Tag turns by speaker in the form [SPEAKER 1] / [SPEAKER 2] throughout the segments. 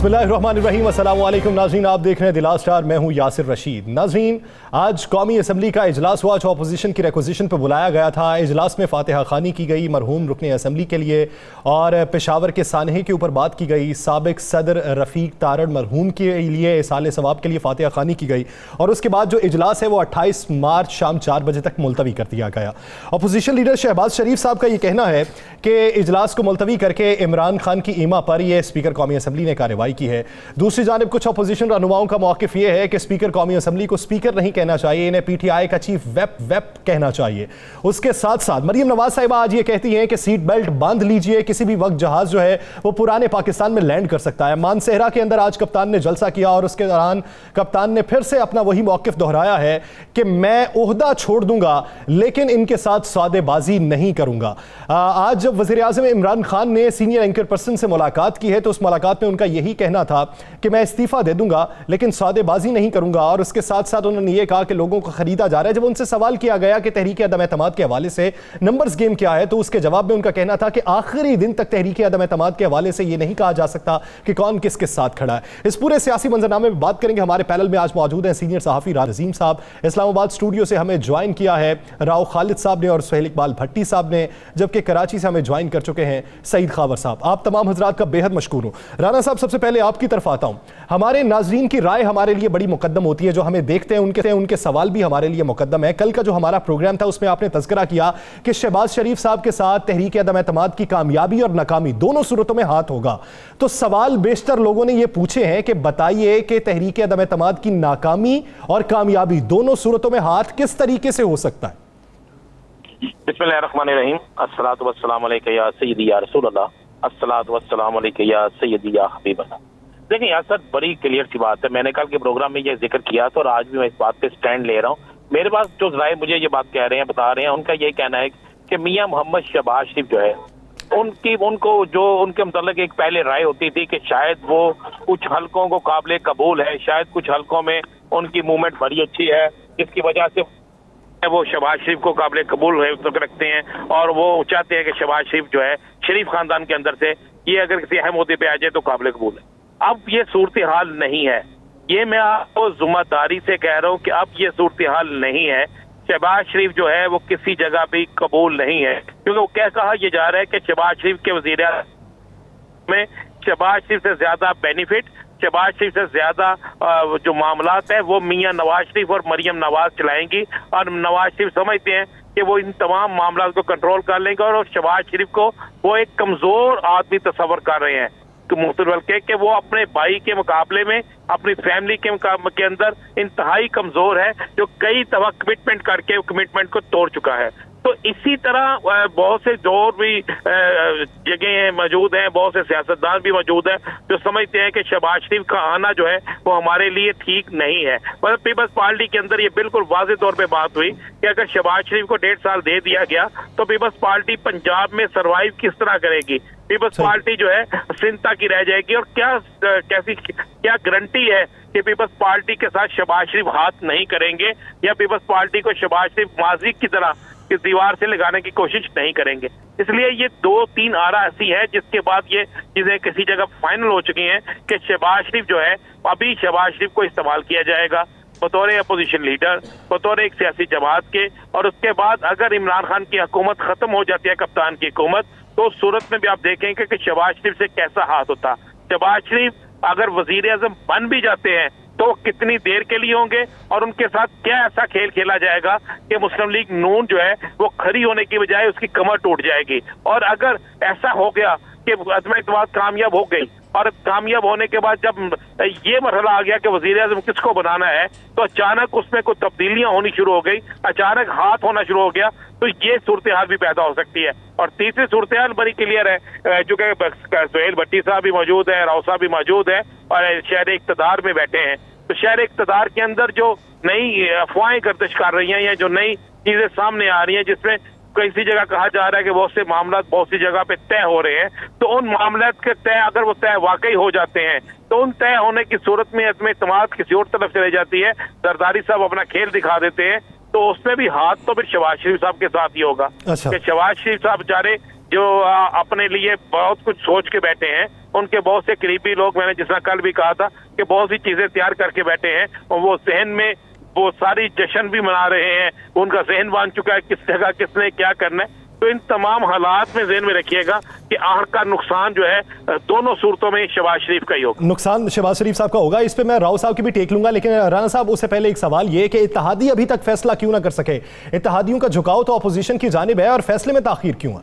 [SPEAKER 1] बिस्मिल्लाहिर्रहमानिर्रहीम, अस्सलाम वालेकुम नाज़रीन, आप देख रहे हैं दिला स्टार। मैं हूं यासिर रशीद। नाज़रीन, आज कौमी असम्बली का इजलास हुआ जो अपोजिशन की रिक्वेजिशन पर बुलाया गया था। इजलास में फातिहा खानी की गई मरहूम रुकन असम्बली के लिए और पेशावर के सानहे के ऊपर बात की गई। साबिक सदर रफ़ीक तारड़ मरहूम के लिए इसाले सवाब के लिए फातिहा खानी की गई और उसके बाद जो इजलास है वो 28 मार्च शाम 4 बजे तक मुलतवी कर दिया गया। अपोजिशन लीडर शहबाज शरीफ साहब का ये कहना है कि इजलास को मुलतवी करके इमरान खान की ईमा पर यह स्पीकर कौमी असम्बली ने कार्रवाई की है। दूसरी जानिब कुछ अपोजिशन रहनुमाओं का मौक़िफ़ यह है कि स्पीकर कौमी असम्बली को स्पीकर नहीं कहना चाहिए, इन्हें PTI का चीफ वेप कहना चाहिए। उसके साथ साथ मरियम नवाज साहिबा आज ये कहती हैं कि सीट बेल्ट बांध लीजिए, किसी भी वक्त जहाज जो है वो पुराने पाकिस्तान में लैंड कर सकता है। मानसेहरा के अंदर आज कप्तान ने जलसा किया और उसके दौरान कप्तान ने फिर से अपना वही मौक़िफ़ दोहराया है कि मैं ओहदा छोड़ दूंगा लेकिन इनके साथ सौदेबाजी नहीं करूंगा। आज जब वज़ीर आज़म इमरान खान ने सीनियर एंकर पर्सन से मुलाकात की है तो उस मुलाकात में उनका यही कहना था कि मैं इस्तीफा दे दूंगा लेकिन सौदेबाजी नहीं करूंगा। और उसके साथ साथ उन्होंने ये कहा कि लोगों को खरीदा जा रहा है। जब उनसे सवाल किया गया कि तहरीक अदम एतमाद के हवाले से नंबर्स गेम क्या है तो उसके जवाब में उनका कहना था कि आखिरी दिन तक तहरीक अदम एतमाद के हवाले से यह नहीं कहा जा सकता कि कौन किसके साथ खड़ा है। इस पूरे सियासी मंजरनामे में बात करेंगे। हमारे पैनल में आज मौजूद हैं सीनियर सहाफ़ी राज़ीम साहब, इस्लामाबाद स्टूडियो से हमें ज्वाइन किया है राव खालिद साहब ने और सुहेल इकबाल भट्टी साहब ने, जबकि कराची से हमें ज्वाइन कर चुके हैं सईद खावर साहब। आप तमाम हजरात का बेहद मशकूर हूँ। राना साहब, सबसे पहले आपकी तरफ आता हूँ। हमारे नाजरीन की राय हमारे लिए बड़ी मुकद्दम होती है, जो हमें देखते हैं उनके सवाल भी हमारे लिए मुकद्दम है। कल का जो हमारा प्रोग्राम था उसमें आपने तज़किरा किया कि शहबाज शरीफ साहब के साथ तहरीक अदम एतमाद की कामयाबी और नाकामी दोनों सूरतों में हाथ होगा। तो सवाल बेशतर लोगों ने ये पूछे हैं कि बताइए कि तहरीक अदम एतमाद की नाकामी और कामयाबी दोनों सूरतों में हाथ किस तरीके से हो सकता है?
[SPEAKER 2] बिस्मिल्लाहिर्रहमानिर्रहीम, अस्सलातु वस्सलामु अलैका या सय्यदी या रसूलल्लाह, अस्सलातु वस्सलामु अलैका या सय्यदी या हबीबल्लाह। देखिए यार सर, बड़ी क्लियर सी बात है। मैंने कल के प्रोग्राम में ये जिक्र किया था और आज भी मैं इस बात पे स्टैंड ले रहा हूँ। मेरे पास जो राय मुझे ये बात कह रहे हैं, बता रहे हैं, उनका यही कहना है कि मियां मोहम्मद शहबाज शरीफ जो है उनको जो उनके मतलब एक पहले राय होती थी कि शायद वो कुछ हलकों को काबिल कबूल है, शायद कुछ हलकों में उनकी मूवमेंट बड़ी अच्छी है जिसकी वजह से वो शहबाज शरीफ को काबिल कबूल रखते हैं और वो चाहते हैं कि शहबाज शरीफ जो है शरीफ खानदान के अंदर से ये अगर किसी अहम मुद्दे पे आ जाए तो काबिल कबूल है। अब ये सूरत हाल नहीं है, ये मैं आपको जिम्मेदारी से कह रहा हूँ कि अब ये सूरत हाल नहीं है। शहबाज शरीफ जो है वो किसी जगह भी कबूल नहीं है, क्योंकि वो क्या कहा यह जा रहा है कि शहबाज शरीफ के वज़ीर में शहबाज शरीफ से ज्यादा बेनिफिट, शहबाज शरीफ से ज्यादा जो मामलात है वो मियां नवाज शरीफ और मरियम नवाज चलाएंगी और नवाज शरीफ समझते हैं कि वो इन तमाम मामलात को कंट्रोल कर लेंगे और शहबाज शरीफ को वो एक कमजोर आदमी तस्वर कर रहे हैं कि वो अपने भाई के मुकाबले में अपनी फैमिली के अंदर इंतहाई कमजोर है, जो कई दफा कमिटमेंट करके कमिटमेंट को तोड़ चुका है। तो इसी तरह बहुत से और भी जगह मौजूद हैं, बहुत से सियासतदान भी मौजूद हैं जो समझते हैं कि शहबाज शरीफ का आना जो है वो हमारे लिए ठीक नहीं है। मतलब पीपल्स पार्टी के अंदर ये बिल्कुल वाज़ेह तौर पे बात हुई कि अगर शहबाज शरीफ को 1.5 साल दे दिया गया तो पीपल्स पार्टी पंजाब में सरवाइव किस तरह करेगी, पीपल्स पार्टी जो है चिंता की रह जाएगी और क्या गारंटी है कि पीपल्स पार्टी के साथ शहबाज शरीफ हाथ नहीं करेंगे या पीपल्स पार्टी को शहबाज शरीफ माजी की तरह इस दीवार से लगाने की कोशिश नहीं करेंगे। इसलिए ये 2-3 आरा ऐसी है जिसके बाद ये चीजें किसी जगह फाइनल हो चुकी हैं कि शहबाज शरीफ जो है अभी शहबाज शरीफ को इस्तेमाल किया जाएगा बतौर अपोजिशन लीडर, बतौर एक सियासी जमात के, और उसके बाद अगर इमरान खान की हुकूमत खत्म हो जाती है, कप्तान की हुकूमत, तो उस सूरत में भी आप देखेंगे कि शहबाज शरीफ से कैसा हाथ होता। शहबाज शरीफ अगर वजीर आजम बन भी जाते हैं तो कितनी देर के लिए होंगे और उनके साथ क्या ऐसा खेल खेला जाएगा कि मुस्लिम लीग नून जो है वो खड़ी होने की बजाय उसकी कमर टूट जाएगी। और अगर ऐसा हो गया कि अज़म इत्तेहाद कामयाब हो गई और कामयाब होने के बाद जब ये मरहला आ गया कि वजीर आजम किसको बनाना है तो अचानक उसमें कुछ तब्दीलियां होनी शुरू हो गई, अचानक हाथ होना शुरू हो गया, तो ये सूरत हाल भी पैदा हो सकती है। और तीसरी सूरत हाल बड़ी क्लियर है, जो कि सुहेल भट्टी साहब भी मौजूद है, राव साहब भी मौजूद है और शहर इक़्तिदार में बैठे हैं। तो शहर इक़्तिदार के अंदर जो नई अफवाहें गर्दिश कर रही हैं या जो नई चीजें सामने आ रही हैं जिसमें किसी जगह कहा जा रहा है कि बहुत से मामला बहुत सी जगह पे तय हो रहे हैं, तो उन मामला के तय अगर वो तय वाकई हो जाते हैं तो उन तय होने की सूरत में अज़म इत्तेहाद किसी और तरफ चली जाती है, जरदारी साहब अपना खेल दिखा देते हैं, तो उसमें भी हाथ तो फिर शहबाज शरीफ साहब के साथ ही होगा। कि शहबाज शरीफ साहब बेचारे जो अपने लिए बहुत कुछ सोच के बैठे हैं, उनके बहुत से करीबी लोग, मैंने जिस तरह कल भी कहा था कि बहुत सी चीजें तैयार करके बैठे हैं और वो जहन में वो सारी जश्न भी मना रहे हैं, उनका जहन बन चुका है किस जगह किसने क्या करना है। तो इन तमाम हालात में ज़हन में रखिएगा कि आखिर का नुकसान जो है दोनों सूरतों में शहबाज शरीफ का ही होगा।
[SPEAKER 1] नुकसान शहबाज शरीफ साहब का होगा, इस पे मैं राव साहब की भी टेक लूंगा, लेकिन राना साहब उससे पहले एक सवाल ये कि इत्तेहादी अभी तक फैसला क्यों ना कर सके? इत्तेहादियों का झुकाव तो अपोजिशन की जानिब है और फैसले में ताखीर क्यों है?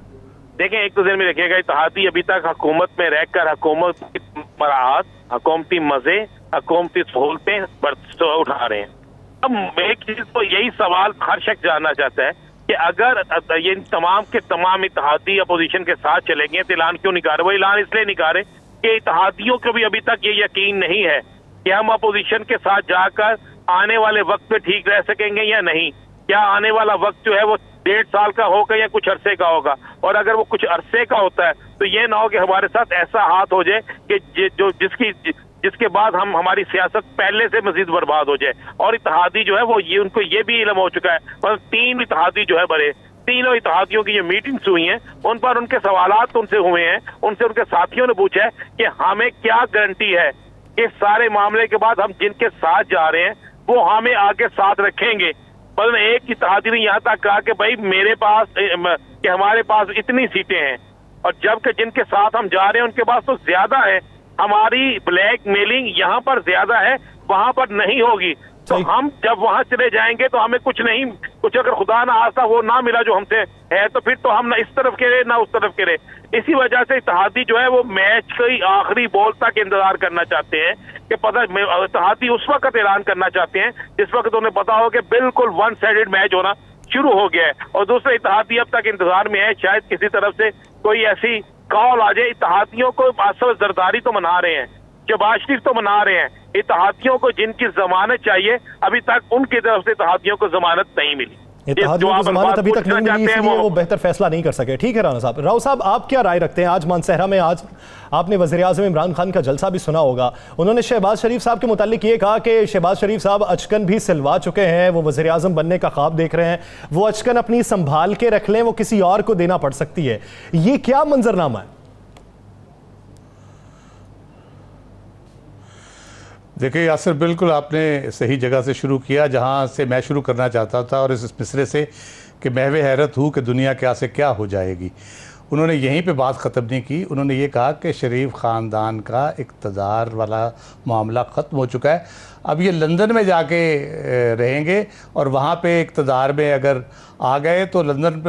[SPEAKER 2] देखें, एक तो ज़हन में रखिएगा, इत्तेहादी अभी तक हुकूमत में रहकर हुकूमत की मराहत, हुकूमती मजे, हुकूमती सहूलतें उठा रहे हैं। अब एक चीज तो यही सवाल हर शख्स जानना चाहता है कि अगर ये तमाम के तमाम इत्तेहादी अपोजिशन के साथ चलेंगे तो ऐलान क्यों नहीं कर रहे? वो ऐलान इसलिए नहीं कर रहे कि इत्तेहादियों को भी अभी तक ये यकीन नहीं है कि हम अपोजिशन के साथ जाकर आने वाले वक्त पे ठीक रह सकेंगे या नहीं। क्या आने वाला वक्त जो है वो 1.5 साल का होगा या कुछ अरसे का होगा? और अगर वो कुछ अरसे का होता है तो ये ना हो कि हमारे साथ ऐसा हाथ हो जाए कि जो जिसके बाद हमारी सियासत पहले से मजीद बर्बाद हो जाए। और इत्तेहादी जो है वो ये उनको ये भी इल्म हो चुका है, और 3 इत्तेहादी जो है बड़े, तीनों इत्तेहादियों की जो मीटिंग्स हुई हैं उन पर उनके सवालात उनसे हुए हैं, उनसे उनके साथियों ने पूछा है कि हमें क्या गारंटी है कि सारे मामले के बाद हम जिनके साथ जा रहे हैं वो हमें आगे साथ रखेंगे। पर एक इत्तेहादी ने यहाँ तक कहा कि भाई मेरे पास कि हमारे पास इतनी सीटें हैं, और जबकि जिनके साथ हम जा रहे हैं उनके पास तो ज्यादा है, हमारी ब्लैक मेलिंग यहाँ पर ज्यादा है, वहां पर नहीं होगी। तो हम जब वहां चले जाएंगे तो हमें कुछ अगर खुदा ना आसा वो ना मिला जो हमसे है, तो फिर तो हम ना इस तरफ के रहे ना उस तरफ के रहे। इसी वजह से इत्तेहादी जो है वो मैच के आखिरी बॉल तक इंतजार करना चाहते हैं कि इत्तेहादी उस वक्त ऐलान करना चाहते हैं जिस वक्त उन्हें पता हो कि बिल्कुल 1 साइडेड मैच होना शुरू हो गया है। और दूसरे इत्तेहादी अब तक इंतजार में है, शायद किसी तरफ से कोई ऐसी कॉल आ जाए। इत्तेहादियों को असल जरदारी तो मना रहे हैं, शहबाज शरीफ तो मना रहे हैं, इत्तेहादियों को जिनकी जमानत चाहिए अभी तक उनकी तरफ से इत्तेहादियों को जमानत नहीं मिली।
[SPEAKER 1] इत्तेहादियों को जमानत अभी तक नहीं मिली, इसलिए वो बेहतर फैसला नहीं कर सके। ठीक है राना साहब। राव साहब, आप क्या राय रखते हैं? आज मानसहरा में आज आपने वज़ीर-ए-आज़म इमरान खान का जलसा भी सुना होगा, उन्होंने शहबाज शरीफ साहब के मुतालिक ये कहा कि शहबाज शरीफ साहब अचकन भी सिलवा चुके हैं, वो वज़ीर-ए-आज़म बनने का ख्वाब देख रहे हैं, वो अचकन अपनी संभाल के रख लें, वो किसी और को देना पड़ सकती है। ये क्या मंजरनामा है?
[SPEAKER 3] देखिए यासिर, बिल्कुल आपने सही जगह से शुरू किया जहाँ से मैं शुरू करना चाहता था, और इस मिसरे से कि महवे हैरत हूँ कि दुनिया क्या से क्या हो जाएगी। उन्होंने यहीं पे बात ख़त्म नहीं की, उन्होंने ये कहा कि शरीफ ख़ानदान का इक़्तिदार वाला मामला ख़त्म हो चुका है, अब ये लंदन में जाके रहेंगे और वहाँ पे इक़्तिदार में अगर आ गए तो लंदन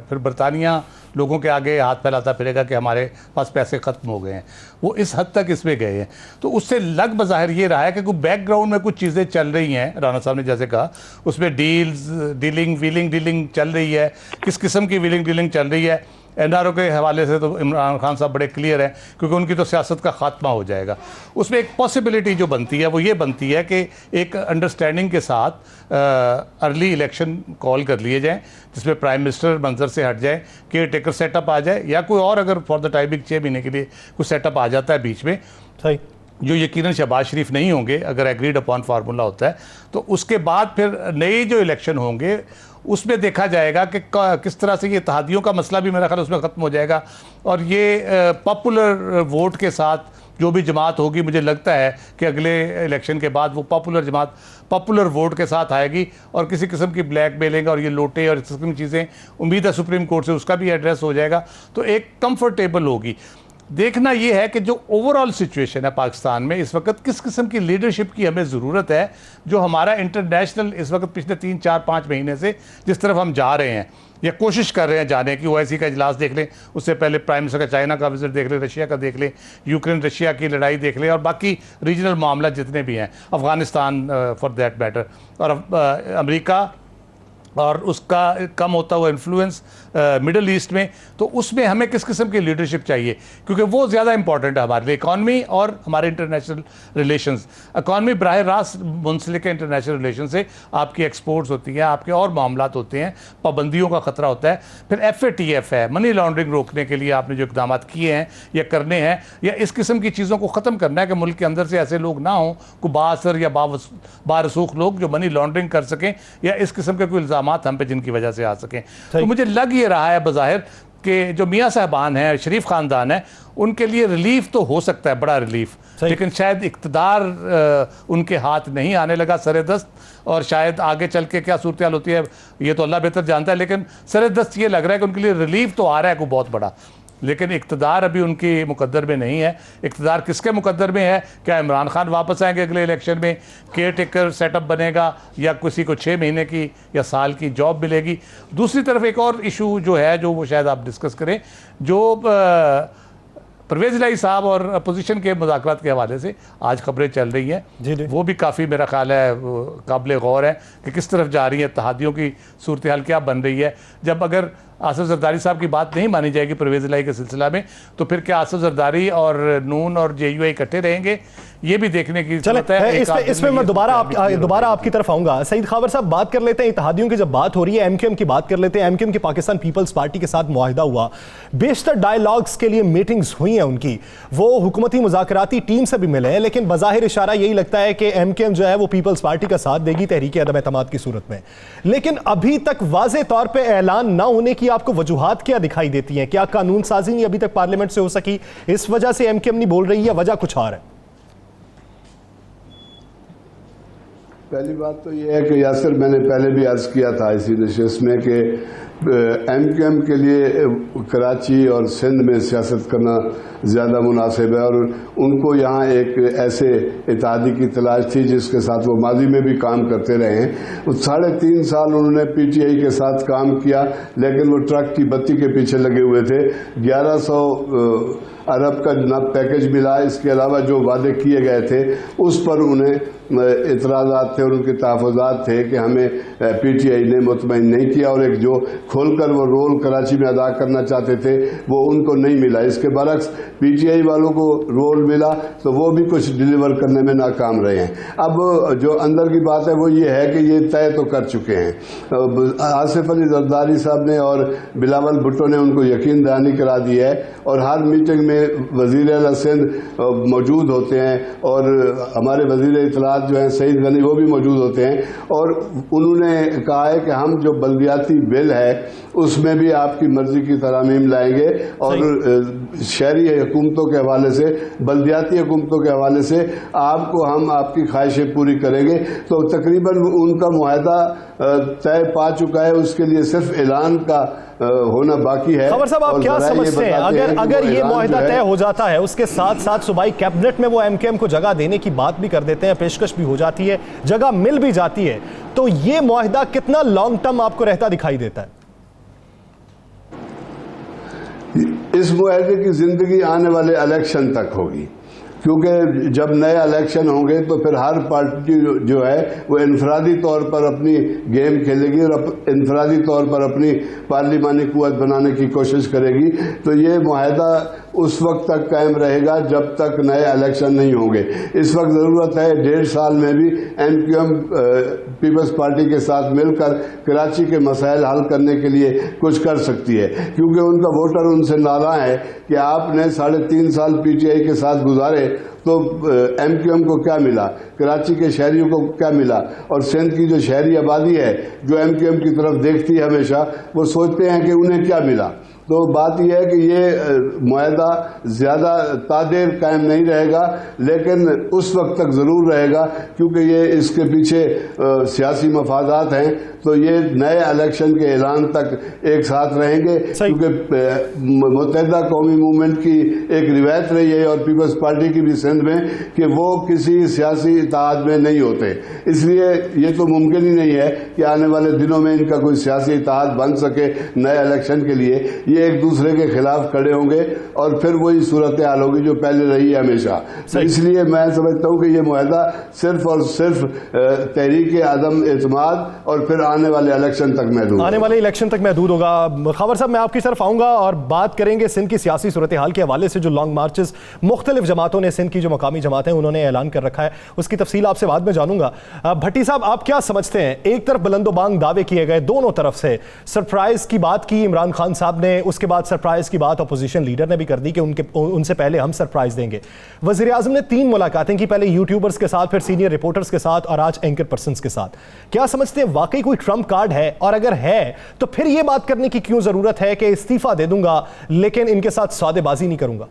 [SPEAKER 3] फिर बरतानिया लोगों के आगे हाथ फैलाता फिरेगा कि हमारे पास पैसे ख़त्म हो गए हैं। वो इस हद तक इसमें गए हैं। तो उससे लग बज़ाहिर ये रहा है कि कोई बैकग्राउंड में कुछ चीज़ें चल रही हैं, राना साहब ने जैसे कहा, उसमें व्हीलिंग डीलिंग चल रही है। किस किस्म की व्हीलिंग डीलिंग चल रही है? एनआरओ के हवाले से तो इमरान खान साहब बड़े क्लियर हैं, क्योंकि उनकी तो सियासत का खात्मा हो जाएगा। उसमें एक पॉसिबिलिटी जो बनती है वो ये बनती है कि एक अंडरस्टैंडिंग के साथ अर्ली इलेक्शन कॉल कर लिए जाएं, जिसमें प्राइम मिनिस्टर मंजर से हट जाए, केयर टेकर सेटअप आ जाए, या कोई और अगर फॉर द टाइमिंग 6 महीने के लिए कुछ सेटअप आ जाता है बीच में,
[SPEAKER 1] सही, जो
[SPEAKER 3] यकीनन शहबाज शरीफ नहीं होंगे अगर एग्रीड अपॉन फार्मूला होता है, तो उसके बाद फिर नए जो इलेक्शन होंगे उसमें देखा जाएगा कि किस तरह से ये इत्तेहादियों का मसला भी मेरा ख्याल उसमें ख़त्म हो जाएगा। और ये पॉपुलर वोट के साथ जो भी जमात होगी, मुझे लगता है कि अगले इलेक्शन के बाद वो पॉपुलर जमात पॉपुलर वोट के साथ आएगी, और किसी किस्म की ब्लैक मेलिंग और ये लोटे और इस किस्म की चीज़ें उम्मीद है सुप्रीम कोर्ट से उसका भी एड्रेस हो जाएगा, तो एक कंफर्टेबल होगी। देखना ये है कि जो ओवरऑल सिचुएशन है पाकिस्तान में इस वक्त, किस किस्म की लीडरशिप की हमें ज़रूरत है, जो हमारा इंटरनेशनल इस वक्त पिछले 3, 4, 5 महीने से जिस तरफ हम जा रहे हैं या कोशिश कर रहे हैं जाने की। OIC का इजलास देख लें, उससे पहले प्राइम मिनिस्टर का चाइना का विजिट देख लें, रशिया का देख लें, यूक्रेन रशिया की लड़ाई देख लें, और बाकी रीजनल मामला जितने भी हैं, अफ़गानिस्तान फॉर दैट मैटर, और अमेरिका और उसका कम होता हुआ इन्फ्लुएंस मिडल ईस्ट में, तो उसमें हमें किस किस्म की लीडरशिप चाहिए, क्योंकि वो ज़्यादा इंपॉर्टेंट है हमारे लिए, इकॉनमी और हमारे इंटरनेशनल रिलेशंस। इकॉनमी बराह रास्त मुंसलिक है इंटरनेशनल रिलेशन से, आपकी एक्सपोर्ट्स होती हैं, आपके और मामलात होते हैं, पाबंदियों का ख़तरा होता है। फिर FATF है, मनी लॉन्ड्रिंग रोकने के लिए आपने जो इक़दाम किए हैं या करने हैं, या इस किस्म की चीज़ों को ख़त्म करना है कि मुल्क के अंदर से ऐसे लोग ना हों, को बाअसर या बारसूख लोग जो मनी लॉन्ड्रिंग कर सकें, या इस किस्म के कोई हम पे जिनकी वजह से आ सकें। तो मुझे लग ये रहा है बज़ाहिर कि जो मियाँ साहबान हैं, शरीफ ख़ानदान है, उनके लिए रिलीफ तो हो सकता है, बड़ा रिलीफ, लेकिन शायद इक़्तिदार उनके हाथ नहीं आने लगा सरेदस्त, और शायद आगे चल के क्या सूरत हाल होती है ये तो अल्लाह बेहतर जानता है, लेकिन सरेदस्त ये लग रहा है कि उनके लिए रिलीफ तो आ रहा है कोई बहुत बड़ा, लेकिन इक़्तिदार अभी उनकी मुकद्दर में नहीं है। इक़्तिदार किसके मुकद्दर में है? क्या इमरान खान वापस आएंगे अगले इलेक्शन में, केयर टेकर सेटअप बनेगा, या किसी को 6 महीने की या साल की जॉब मिलेगी? दूसरी तरफ एक और इशू जो है, जो वो शायद आप डिस्कस करें, जो परवेज़ इलाही साहब और अपोजिशन के मुज़ाकरात के हवाले से आज खबरें चल रही हैं, वो भी काफ़ी मेरा ख्याल है काबिल गौर है कि किस तरफ जा रही है, इत्तेहादियों की सूरत हाल क्या बन रही है। जब अगर आसिफ जरदारी साहब की बात नहीं मानी जाएगी परवेज़ इलाही के सिलसिला में, तो फिर क्या आसिफ जरदारी और नून और JUI इकट्ठे रहेंगे? ये भी देखने की जरूरत है।
[SPEAKER 1] इसमें मैं दोबारा आपकी तरफ आऊंगा। सईद खावर साहब, बात कर लेते हैं इत्तेहादियों की। जब बात हो रही है MQM की बात कर लेते हैं। MQM की पाकिस्तान पीपल्स पार्टी के साथ मुआहिदा हुआ, बेशतर डायलॉग्स के लिए मीटिंग्स हुई हैं उनकी, वो हुकूमती मुज़ाकराती टीम से भी मिले हैं, लेकिन बज़ाहिर इशारा यही लगता है कि MQM जो है वो पीपल्स पार्टी का साथ देगी तहरीक अदम एतमाद की सूरत में। लेकिन अभी तक वाज़े तौर पर ऐलान ना होने की आपको वजूहात क्या दिखाई देती हैं? क्या कानून साजी नहीं अभी तक पार्लियामेंट से हो सकी, इस वजह से MQM नहीं बोल रही, या वजह कुछ और है?
[SPEAKER 4] पहली बात तो ये है कि यासिर, मैंने पहले भी अर्ज किया था इसी नशिस्त में कि MQM के लिए कराची और सिंध में सियासत करना ज़्यादा मुनासिब है, और उनको यहाँ एक ऐसे इत्तेहादी की तलाश थी जिसके साथ वो माजी में भी काम करते रहे हैं। 3.5 साल उन्होंने PTI के साथ काम किया, लेकिन वो ट्रक की बत्ती के पीछे लगे हुए थे। 1100 अरब का जनाब पैकेज मिला, इसके अलावा जो वादे किए गए थे उस पर उन्हें इतराज़ात थे और उनके तहफ़्फ़ुज़ात थे कि हमें PTI ने मुतमईन नहीं किया, और एक जो खोलकर वो रोल कराची में अदा करना चाहते थे वो उनको नहीं मिला। इसके बरक्स PTI वालों को रोल मिला तो वो भी कुछ डिलीवर करने में नाकाम रहे हैं। अब जो अंदर की बात है वो ये है कि ये तय तो कर चुके हैं। आसिफ अली जरदारी साहब ने और बिलावल भुट्टो ने उनको यकीन दहानी करा दी है, और हर मीटिंग में वज़ीर आला सिंध मौजूद होते हैं, और हमारे वज़ीर इत्तलात जो हैं सईद गनी वो भी मौजूद होते हैं, और उन्होंने कहा है कि हम जो बल्दियाती बिल है उसमें भी आपकी मर्जी की तरामीम लाएंगे, और शहरी हुकूमतों के हवाले से, बल्दियाती हुकूमतों के हवाले से आपको हम आपकी ख्वाहिशें पूरी करेंगे। तो तकरीबन उनका मुआहदा तय पा चुका है, उसके लिए सिर्फ ऐलान का होना बाकी है।
[SPEAKER 1] खबर साहब, आप क्या समझते हैं, अगर ये मुआहदा तय हो जाता है, उसके साथ साथ सूबाई कैबिनेट में वो MQM को जगह देने की बात भी कर देते हैं, पेशकश भी हो जाती है, जगह मिल भी जाती है, तो ये मुआहदा कितना लॉन्ग टर्म आपको रहता दिखाई देता है?
[SPEAKER 4] इस मुआहदे की जिंदगी आने वाले इलेक्शन तक होगी, क्योंकि जब नए इलेक्शन होंगे तो फिर हर पार्टी जो है वो इनफरादी तौर पर अपनी गेम खेलेगी और इनफरादी तौर पर अपनी पार्लिमानी कुव्वत बनाने की कोशिश करेगी। तो ये मुआहदा उस वक्त तक कायम रहेगा जब तक नए इलेक्शन नहीं होंगे। इस वक्त ज़रूरत है 1.5 साल में भी MQM पीपल्स पार्टी के साथ मिलकर कराची के मसाइल हल करने के लिए कुछ कर सकती है, क्योंकि उनका वोटर उनसे नाराज़ है कि आपने 3.5 साल PTI के साथ गुजारे तो MQM को क्या मिला, कराची के शहरियों को क्या मिला, और सिंध की जो शहरी आबादी है जो MQM की तरफ देखती है हमेशा, वो सोचते हैं कि उन्हें क्या मिला। तो बात यह है कि ये मुआहदा ज़्यादा तादेर कायम नहीं रहेगा, लेकिन उस वक्त तक ज़रूर रहेगा, क्योंकि ये इसके पीछे सियासी मफादात हैं। तो ये नए इलेक्शन के ऐलान तक एक साथ रहेंगे, क्योंकि मुत्तहिदा कौमी मूवमेंट की एक रिवायत रही है, और पीपल्स पार्टी की भी सिंध में, कि वो किसी सियासी इत्तेहाद में नहीं होते। इसलिए ये तो मुमकिन ही नहीं है कि आने वाले दिनों में इनका कोई सियासी इत्तेहाद बन सके नए इलेक्शन के लिए। ये एक दूसरे के खिलाफ खड़े होंगे और फिर वही सूरत हाल होगी जो पहले रही है हमेशा। तो इसलिए मैं समझता हूँ कि ये मुआहदा सिर्फ और सिर्फ तहरीक अदम एतमाद और फिर आने वाले इलेक्शन तक महदूद,
[SPEAKER 1] आने वाले इलेक्शन तक महदूद होगा। खबर साहब, मैं आपकी तरफ आऊंगा और बात करेंगे सिंध की सियासी सूरत हाल के हवाले से। जो लॉन्ग मार्चेस मुख्तलिफ जमातों ने, सिंध की जो मकामी जमातें उन्होंने ऐलान कर रखा है, उसकी तफसील आपसे बाद में जानूंगा। भट्टी साहब, आप क्या समझते हैं? एक तरफ बुलंदोबांग दावे किए गए दोनों तरफ से, सरप्राइज की बात की इमरान खान साहब ने, उसके बाद सरप्राइज की बात अपोजिशन लीडर ने भी कर दी कि उनसे पहले हम सरप्राइज देंगे। वज़ीर आज़म ने 3 मुलाकातें की, पहले यूट्यूबर्स के साथ, फिर सीनियर रिपोर्टर्स के साथ और आज एंकर पर्सन्स के साथ। क्या समझते हैं वाकई कोई ट्रम्प कार्ड है, और अगर है तो फिर यह बात करने की क्यों जरूरत है कि इस्तीफा दे दूंगा लेकिन इनके साथ सौदेबाजी नहीं करूंगा?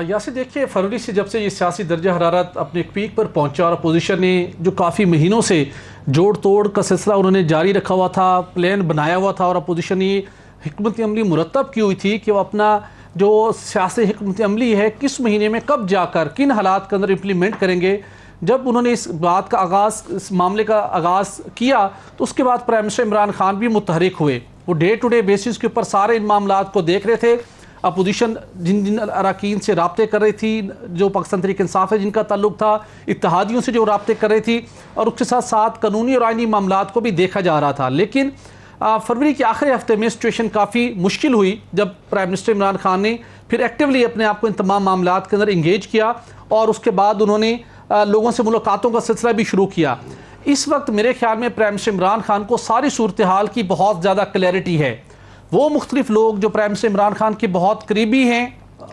[SPEAKER 5] यासिर देखिए, फरवरी से जब से ये सियासी दर्जा हरारत अपने एक पीक पर पहुंचा और अपोजिशन ने जो काफ़ी महीनों से जोड़ तोड़ का सिलसिला उन्होंने जारी रखा हुआ था, प्लान बनाया हुआ था और अपोजिशन ने हिकमत अमली मुरतब की हुई थी कि वो अपना जो सियासी हिकमत अमली है किस महीने में कब जाकर किन हालात के अंदर इम्प्लीमेंट करेंगे। जब उन्होंने इस बात का आगाज़, इस मामले का आगाज़ किया तो उसके बाद प्राइम मिनिस्टर इमरान खान भी मुतहरिक हुए। वो डे टू डे बेसिस के ऊपर सारे इन मामलात को देख रहे थे। अपोजिशन जिन जिन अरकान से राब्ते कर रही थी, जो पाकिस्तान तहरीक इंसाफ है जिनका ताल्लुक था, इत्तेहादियों से जो राब्ते कर रही थी, और उसके साथ साथ कानूनी और आइनी मामलात को भी देखा जा रहा था। लेकिन फरवरी के आखिरी हफ्ते में सिचुएशन काफ़ी मुश्किल हुई जब प्राइम मिनिस्टर इमरान खान ने फिर एक्टिवली अपने आप को इन तमाम मामलात के अंदर इंगेज किया और उसके बाद उन्होंने लोगों से मुलाकातों का सिलसिला भी शुरू किया। इस वक्त मेरे ख्याल में प्राइम मिनिस्टर इमरान खान को सारी सूरत हाल की बहुत ज़्यादा क्लैरिटी है। वो मुख्तलिफ लोग जो प्राइम मिनिस्टर इमरान खान के बहुत करीबी हैं,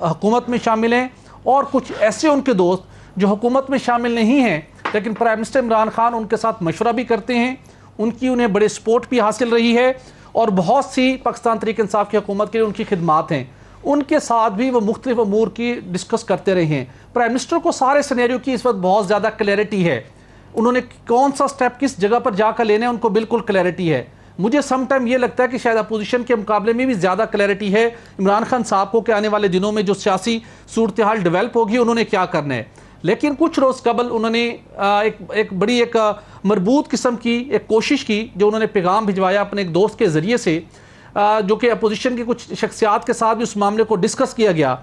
[SPEAKER 5] हुकूमत में शामिल हैं, और कुछ ऐसे उनके दोस्त जो हुकूमत में शामिल नहीं हैं लेकिन प्राइम मिनिस्टर इमरान खान उनके साथ मशवरा भी करते हैं, उनकी उन्हें बड़े सपोर्ट भी हासिल रही है और बहुत सी पाकिस्तान तहरीक इंसाफ की हुकूमत के लिए उनकी खिदमात हैं, उनके साथ भी वो मुख्तलिफ अमूर की डिस्कस करते रहे हैं। प्राइम मिनिस्टर को सारे सिनेरियो की इस वक्त बहुत ज़्यादा क्लैरिटी है। उन्होंने कौन सा स्टेप किस जगह पर जाकर लेने हैं उनको बिल्कुल क्लैरिटी है। मुझे सम टाइम ये लगता है कि शायद अपोजिशन के मुकाबले में भी ज़्यादा क्लैरिटी है इमरान खान साहब को कि आने वाले दिनों में जो सियासी सूरत हाल डेवलप होगी उन्होंने क्या करना है। लेकिन कुछ रोज़ कबल उन्होंने एक बड़ी मरबूत किस्म की एक कोशिश की, जो उन्होंने पैगाम भिजवाया अपने एक दोस्त के ज़रिए से, जो कि अपोजिशन के कुछ शख्सियात के साथ भी उस मामले को डिस्कस किया गया,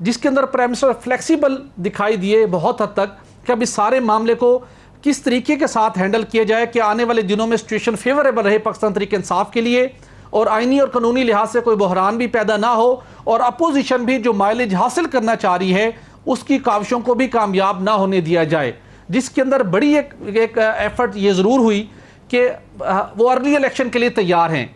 [SPEAKER 5] जिसके अंदर प्राइम मिनिस्टर फ्लेक्सिबल दिखाई दिए बहुत हद तक कि अब इस सारे मामले को किस तरीके के साथ हैंडल किया जाए कि आने वाले दिनों में सिचुएशन फेवरेबल रहे पाकिस्तान तहरीक इंसाफ के लिए और आइनी और कानूनी लिहाज से कोई बहरान भी पैदा ना हो और अपोजिशन भी जो माइलेज हासिल करना चाह रही है उसकी काविशों को भी कामयाब ना होने दिया जाए। जिसके अंदर बड़ी एक एफर्ट ये ज़रूर हुई कि वो अर्ली इलेक्शन के लिए तैयार हैं।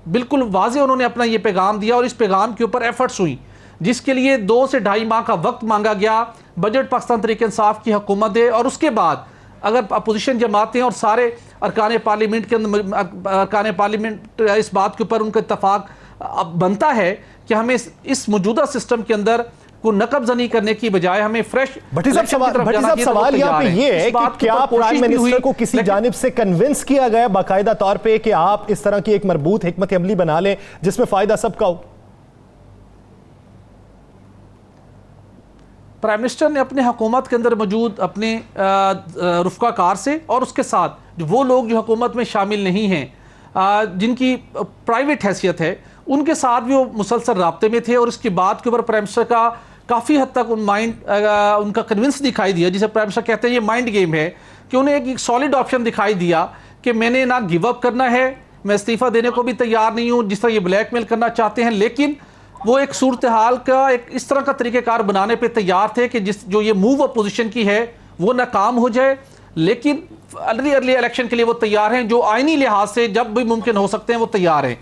[SPEAKER 5] बिल्कुल वाज़े उन्होंने अपना ये पैगाम दिया और इस पैगाम के ऊपर एफर्ट्स हुई, जिसके लिए 2 से 2.5 माह का वक्त मांगा गया। बजट पाकिस्तान तहरीक इंसाफ की हुकूमत दे और उसके बाद अगर अपोजिशन जमातें और सारे अरकान पार्लियामेंट के अंदर अरकान पार्लियामेंट इस बात के ऊपर उनका इत्तफाक बनता है कि हमें इस मौजूदा सिस्टम के अंदर को नकबजनी करने की बजाय हमें फ्रेश।
[SPEAKER 1] भट्टी साहब सवाल यहाँ पे ये है कि क्या प्राइम मिनिस्टर को किसी जानिब से कन्विंस किया गया बाकायदा तौर पे कि आप इस तरह की एक मरबूत हिकमत अमली बना लें जिसमें फायदा सबका हो?
[SPEAKER 5] प्राइम मिनिस्टर ने अपने हुकूमत के अंदर मौजूद अपने रुफ़काकार से और उसके साथ वो लोग जो हुकूमत में शामिल नहीं हैं, जिनकी प्राइवेट हैसियत है, उनके साथ भी वो मुसलसल राब्ते में थे और इसकी बात के ऊपर प्राइम मिनिस्टर का काफ़ी हद तक उनका कन्विंस दिखाई दिया, जिसे प्राइम मिनिस्टर कहते हैं ये माइंड गेम है, कि उन्हें एक सॉलिड ऑप्शन दिखाई दिया कि मैंने ना गिव अप करना है, मैं इस्तीफ़ा देने को भी तैयार नहीं हूँ जिस तरह ये ब्लैकमेल करना चाहते हैं, लेकिन वो एक सूरत हाल का एक इस तरह का तरीक़ेकार बनाने पे तैयार थे कि जो ये मूव अपोजिशन की है वो नाकाम हो जाए, लेकिन अर्ली इलेक्शन के लिए वो तैयार हैं, जो आइनी लिहाज से जब भी मुमकिन हो सकते हैं वो तैयार हैं।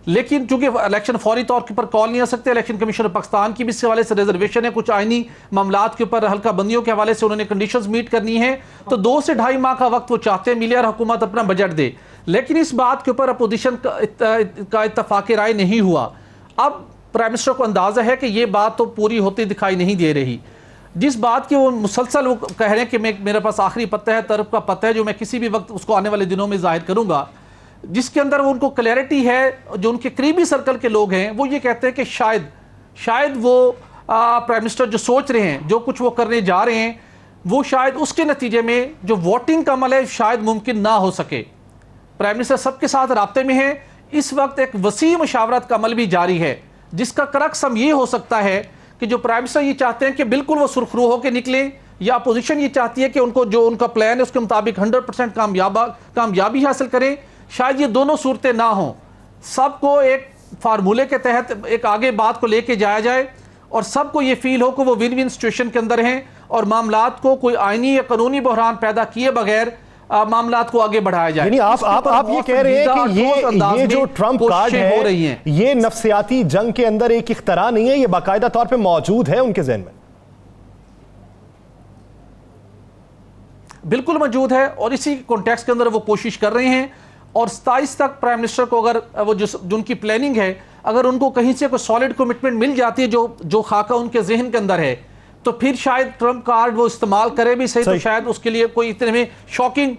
[SPEAKER 5] लेकिन चूंकि इलेक्शन फौरी तौर के ऊपर कॉल नहीं आ सकते, इलेक्शन कमीशन पाकिस्तान की भी इस हवाले से रिजर्वेशन है, कुछ आइनी मामलात के ऊपर हल्का बंदियों के हवाले से उन्होंने कंडीशंस मीट करनी है, तो 2 से 2.5 माह का वक्त वो चाहते हैं मिले और हुकूमत अपना बजट दे। लेकिन इस बात के ऊपर अपोजिशन का इत्तफाक राय नहीं हुआ। अब प्राइम मिनिस्टर को अंदाज़ा है कि ये बात तो पूरी होती दिखाई नहीं दे रही। जिस बात की वो मुसलसल वो कह रहे हैं कि मेरे पास आखिरी पत्ता है, तरफ का पत्ता है, जो मैं किसी भी वक्त उसको आने वाले दिनों में जाहिर करूंगा, जिसके अंदर उनको क्लैरिटी है। जो उनके करीबी सर्कल के लोग हैं वो ये कहते हैं कि शायद वो प्राइम मिनिस्टर जो सोच रहे हैं, जो कुछ वो करने जा रहे हैं, वो शायद उसके नतीजे में जो वोटिंग का अमल है शायद मुमकिन ना हो सके। प्राइम मिनिस्टर सबके साथ राब्ते में है। इस वक्त एक वसी मशावरत का अमल भी जारी है, जिसका करक्सम ये हो सकता है कि जो प्राइम मिनिस्टर ये चाहते हैं कि बिल्कुल वो सुरखरू होकर निकले, या अपोजिशन ये चाहती है कि उनको जो उनका प्लान है उसके मुताबिक 100% कामयाबी हासिल करें। शायद ये दोनों सूरतें ना हों, सबको एक फार्मूले के तहत एक आगे बात को लेके जाया जाए और सबको ये फील हो कि वो विन विन सिचुएशन के अंदर हैं और मामलात को कोई आइनी या कानूनी बहरान पैदा किए बगैर मामलात को आगे बढ़ाया जाए।
[SPEAKER 1] यानी आप ये कह रहे हैं कि ये जो ट्रम्प कार्ड है हो रही हैं, ये नफ्सियाती जंग के अंदर एक इख्तरा नहीं है, ये बाकायदा तौर पे मौजूद है उनके ज़हन में।
[SPEAKER 5] बिल्कुल मौजूद है और इसी कॉन्टेक्स्ट के अंदर वो कोशिश कर रहे हैं। और 27 तक प्राइम मिनिस्टर को अगर वो जो उनकी प्लानिंग है, अगर उनको कहीं से कोई सॉलिड कमिटमेंट मिल जाती है जो खाका उनके जहन के अंदर है, तो फिर शायद ट्रम्प कार्ड वो इस्तेमाल करे भी सही, तो शायद उसके लिए कोई इतने में शॉकिंग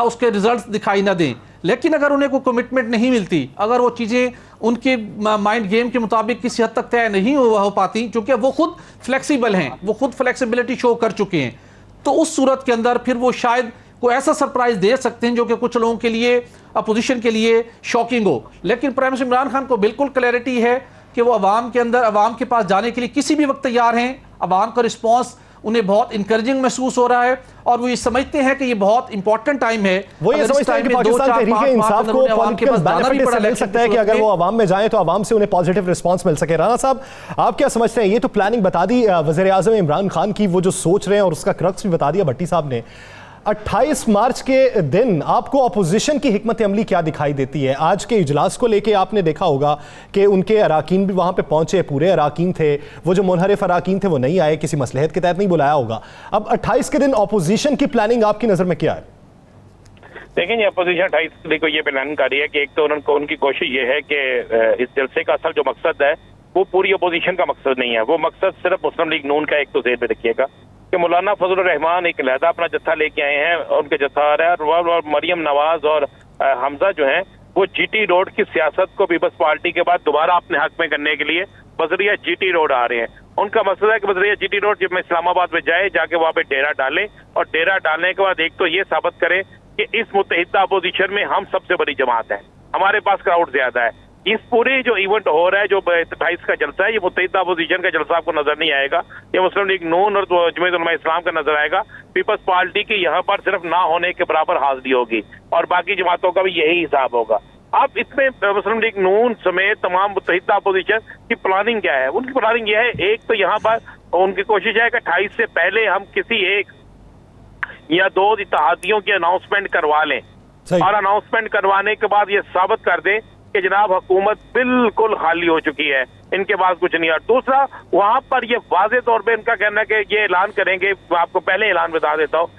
[SPEAKER 5] उसके रिजल्ट्स दिखाई ना दें। लेकिन अगर उन्हें कोई कमिटमेंट नहीं मिलती, अगर वो चीज़ें उनके माइंड गेम के मुताबिक किसी हद तक तय नहीं हो पाती, क्योंकि वो खुद फ्लेक्सिबल हैं, वो खुद फ्लेक्सिबिलिटी शो कर चुके हैं, तो उस सूरत के अंदर फिर वो शायद कोई ऐसा सरप्राइज दे सकते हैं जो कि कुछ लोगों के लिए, अपोजिशन के लिए शॉकिंग हो। लेकिन प्राइम मिनिस्टर इमरान खान को बिल्कुल क्लैरिटी है कि वो अवाम के अंदर, अवाम के पास जाने के लिए किसी भी वक्त तैयार हैं। अवाम का रिस्पॉन्स उन्हें बहुत इंकरेजिंग महसूस हो रहा है और वो ये समझते हैं कि ये बहुत इंपॉर्टेंट टाइम है।
[SPEAKER 1] वो ये समझते हैं कि पाकिस्तान तहरीक-ए-इंसाफ को पॉलिटिकल बेनिफिट से मिल सकता है कि अगर वो अवाम में जाएं तो अवाम से उन्हें पॉजिटिव रिस्पांस मिल सके। राना साहब, आप क्या समझते हैं? ये तो प्लानिंग बता दी वज़ीर-ए-आज़म इमरान खान की, वो जो सोच रहे हैं, और उसका क्रक्स भी बता दिया भट्टी साहब ने। 28 मार्च के दिन आपको अपोजिशन की हिकमत अमली क्या दिखाई देती है? आज के इजलास को लेके आपने देखा होगा कि उनके अराकीन भी वहां पे पहुंचे, पूरे अराकीन थे, वो जो मुनहरिफ अराकीन थे वो नहीं आए, किसी मसलहत के तहत नहीं बुलाया होगा। अब 28 के दिन अपोजिशन की प्लानिंग आपकी नजर में क्या है?
[SPEAKER 2] देखें, ये अपोजिशन 28 तारीख को ये प्लान कर रही है कि एक तो उनकी कोशिश ये है कि इस जलसे का असल जो मकसद है वो पूरी अपोजिशन का मकसद नहीं है, वो मकसद सिर्फ मुस्लिम लीग नून का। एक तो जेर में रखिएगा कि मौलाना फजल रहमान एक लहदा अपना जत्था लेके आए हैं, उनके जत्था आ रहा है, और मरियम नवाज और हमजा जो हैं वो जीटी रोड की सियासत को पीपल्स पार्टी के बाद दोबारा अपने हक में करने के लिए बजरिया जीटी रोड आ रहे हैं। उनका मकसद है कि बजरिया जीटी रोड जब मैं इस्लामाबाद में जाए, जाके वहां पे डेरा डालें, और डेरा डालने के बाद एक तो ये साबित करें कि इस मुत्तहिदा अपोजिशन में हम सबसे बड़ी जमात है, हमारे पास क्राउड ज्यादा है। इस पूरे जो इवेंट हो रहा है, जो 28 का जलसा है, ये मुत्तहिदा अपोजिशन का जलसा आपको नजर नहीं आएगा, ये मुस्लिम लीग नून और जमीयत उलमा इस्लाम का नजर आएगा। पीपल्स पार्टी की यहाँ पर सिर्फ ना होने के बराबर हाजिरी होगी और बाकी जमातों का भी यही हिसाब होगा। अब इसमें मुस्लिम लीग नून समेत तमाम मुत्तहिदा अपोजिशन की प्लानिंग क्या है? उनकी प्लानिंग यह है, एक तो यहाँ पर उनकी कोशिश है कि 28 से पहले हम किसी एक या दो इत्तेहादियों की अनाउंसमेंट करवा लें, और अनाउंसमेंट करवाने के बाद ये साबित कर दें कि जनाब हुकूमत बिल्कुल खाली हो चुकी है, इनके पास कुछ नहीं है। दूसरा, वहां पर ये वाज़े तौर पे इनका कहना है कि ये ऐलान करेंगे, आपको पहले ऐलान बता देता हूँ,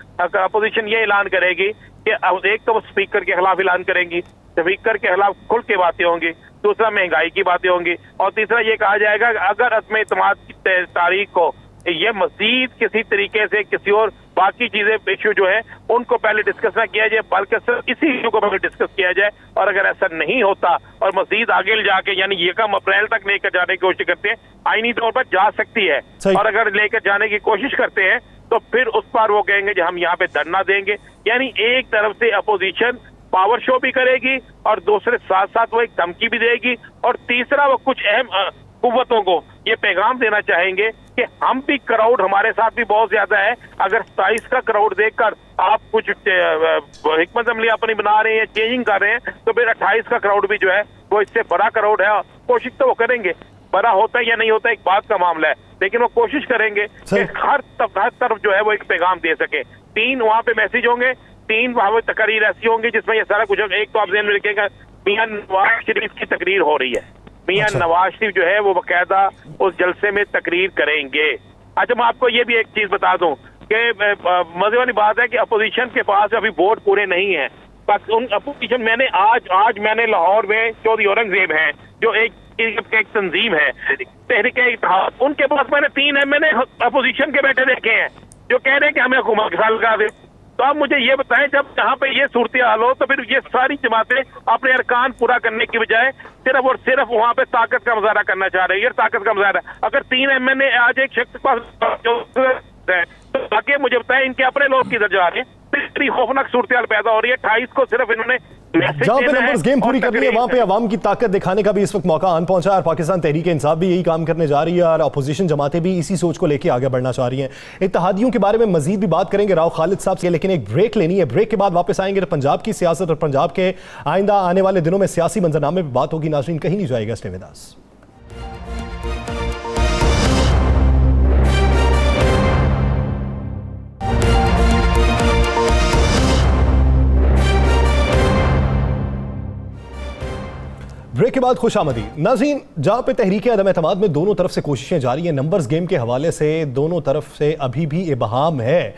[SPEAKER 2] अपोजिशन ये ऐलान करेगी कि एक तो वो स्पीकर के खिलाफ ऐलान करेंगी, स्पीकर के खिलाफ खुल के बातें होंगी, दूसरा महंगाई की बातें होंगी, और तीसरा ये कहा जाएगा कि अगर अज़्म इत्तेमाद की तारीख को ये मजीद किसी तरीके से किसी और बाकी चीजें इश्यू जो है उनको पहले डिस्कस ना किया जाए, बल्कि सिर्फ इसी इश्यू को पहले डिस्कस किया जाए। और अगर ऐसा नहीं होता और मजीद आगे जाके यानी 1 अप्रैल तक लेकर जाने की कोशिश करते हैं, आईनी तौर पर जा सकती है, और अगर लेकर जाने की कोशिश करते हैं तो फिर उस पर वो कहेंगे कि हम यहाँ पे धरना देंगे। यानी एक तरफ से अपोजिशन पावर शो भी करेगी और दूसरे साथ साथ वो एक धमकी भी देगी, और तीसरा वो कुछ अहम कुव्वतों को ये पैगाम देना चाहेंगे कि हम भी क्राउड हमारे साथ भी बहुत ज्यादा है, अगर 27 का क्राउड देखकर आप कुछ हिकमत अमली अपनी बना रहे हैं, चेंजिंग कर रहे हैं, तो फिर 28 का क्राउड भी जो है वो इससे बड़ा क्राउड है। कोशिश तो वो करेंगे, बड़ा होता है या नहीं होता एक बात का मामला है, लेकिन वो कोशिश करेंगे कि हर तरफ जो है वो एक पैगाम दे सके। 3 वहां पे मैसेज होंगे, 3 वहां पे तकरीर ऐसी होंगी जिसमें ये सारा कुछ। एक तो आप ध्यान में रखिएगा, मियां नवाज शरीफ की तकरीर हो रही है, मियां नवाज शरीफ जो है वो बाकायदा उस जलसे में तकरीर करेंगे। अच्छा, मैं आपको ये भी एक चीज बता दूं कि मजे वाली बात है कि अपोजिशन के पास अभी वोट पूरे नहीं है, बस उन अपोजिशन मैंने आज मैंने लाहौर में चौधरी औरंगजेब हैं जो एक तंजीम है तहरीक-ए-इत्तेहाद, उनके पास मैंने 3 MNA अपोजिशन के बैठे देखे हैं जो कह रहे हैं कि हमें हुकूमत के साथ लगा दे। तो आप मुझे ये बताएं, जब यहाँ पे ये सूरत हाल हो तो फिर ये सारी जमातें अपने अरकान पूरा करने की बजाय सिर्फ और सिर्फ वहाँ पे ताकत का मुजाहरा करना चाह रही है। ताकत का मुजाहरा अगर 3 MNA आज एक शख्स पास तो बाकी मुझे बताएं इनके अपने लोग किधर जा रहे हैं? इतनी खौफनाक सूरत हाल पैदा हो रही है। 28 को सिर्फ इन्होंने
[SPEAKER 1] जहां पे नंबर्स गेम पूरी कर ली है वहां पे अवाम की ताकत दिखाने का भी इस वक्त मौका आन पहुंचा है, और पाकिस्तान तहरीक इंसाफ भी यही काम करने जा रही है, और अपोजिशन जमातें भी इसी सोच को लेकर आगे बढ़ना चाह रही हैं। इत्तेहादियों के बारे में मजीद भी बात करेंगे राव खालिद साहब से, लेकिन एक ब्रेक लेनी है। ब्रेक के बाद वापस आएंगे तो पंजाब की सियासत और पंजाब के आइंदा आने वाले दिनों में सियासी मंजरनामे पर बात होगी। नाज़रीन, कहीं नहीं जाएगा, स्टे विद अस। ब्रेक के बाद खुशामदी नाज़रीन, जहां पे तहरीक अदम एतमाद में दोनों तरफ से कोशिशें जारी हैं, नंबर्स गेम के हवाले से दोनों तरफ से अभी भी इबहाम है।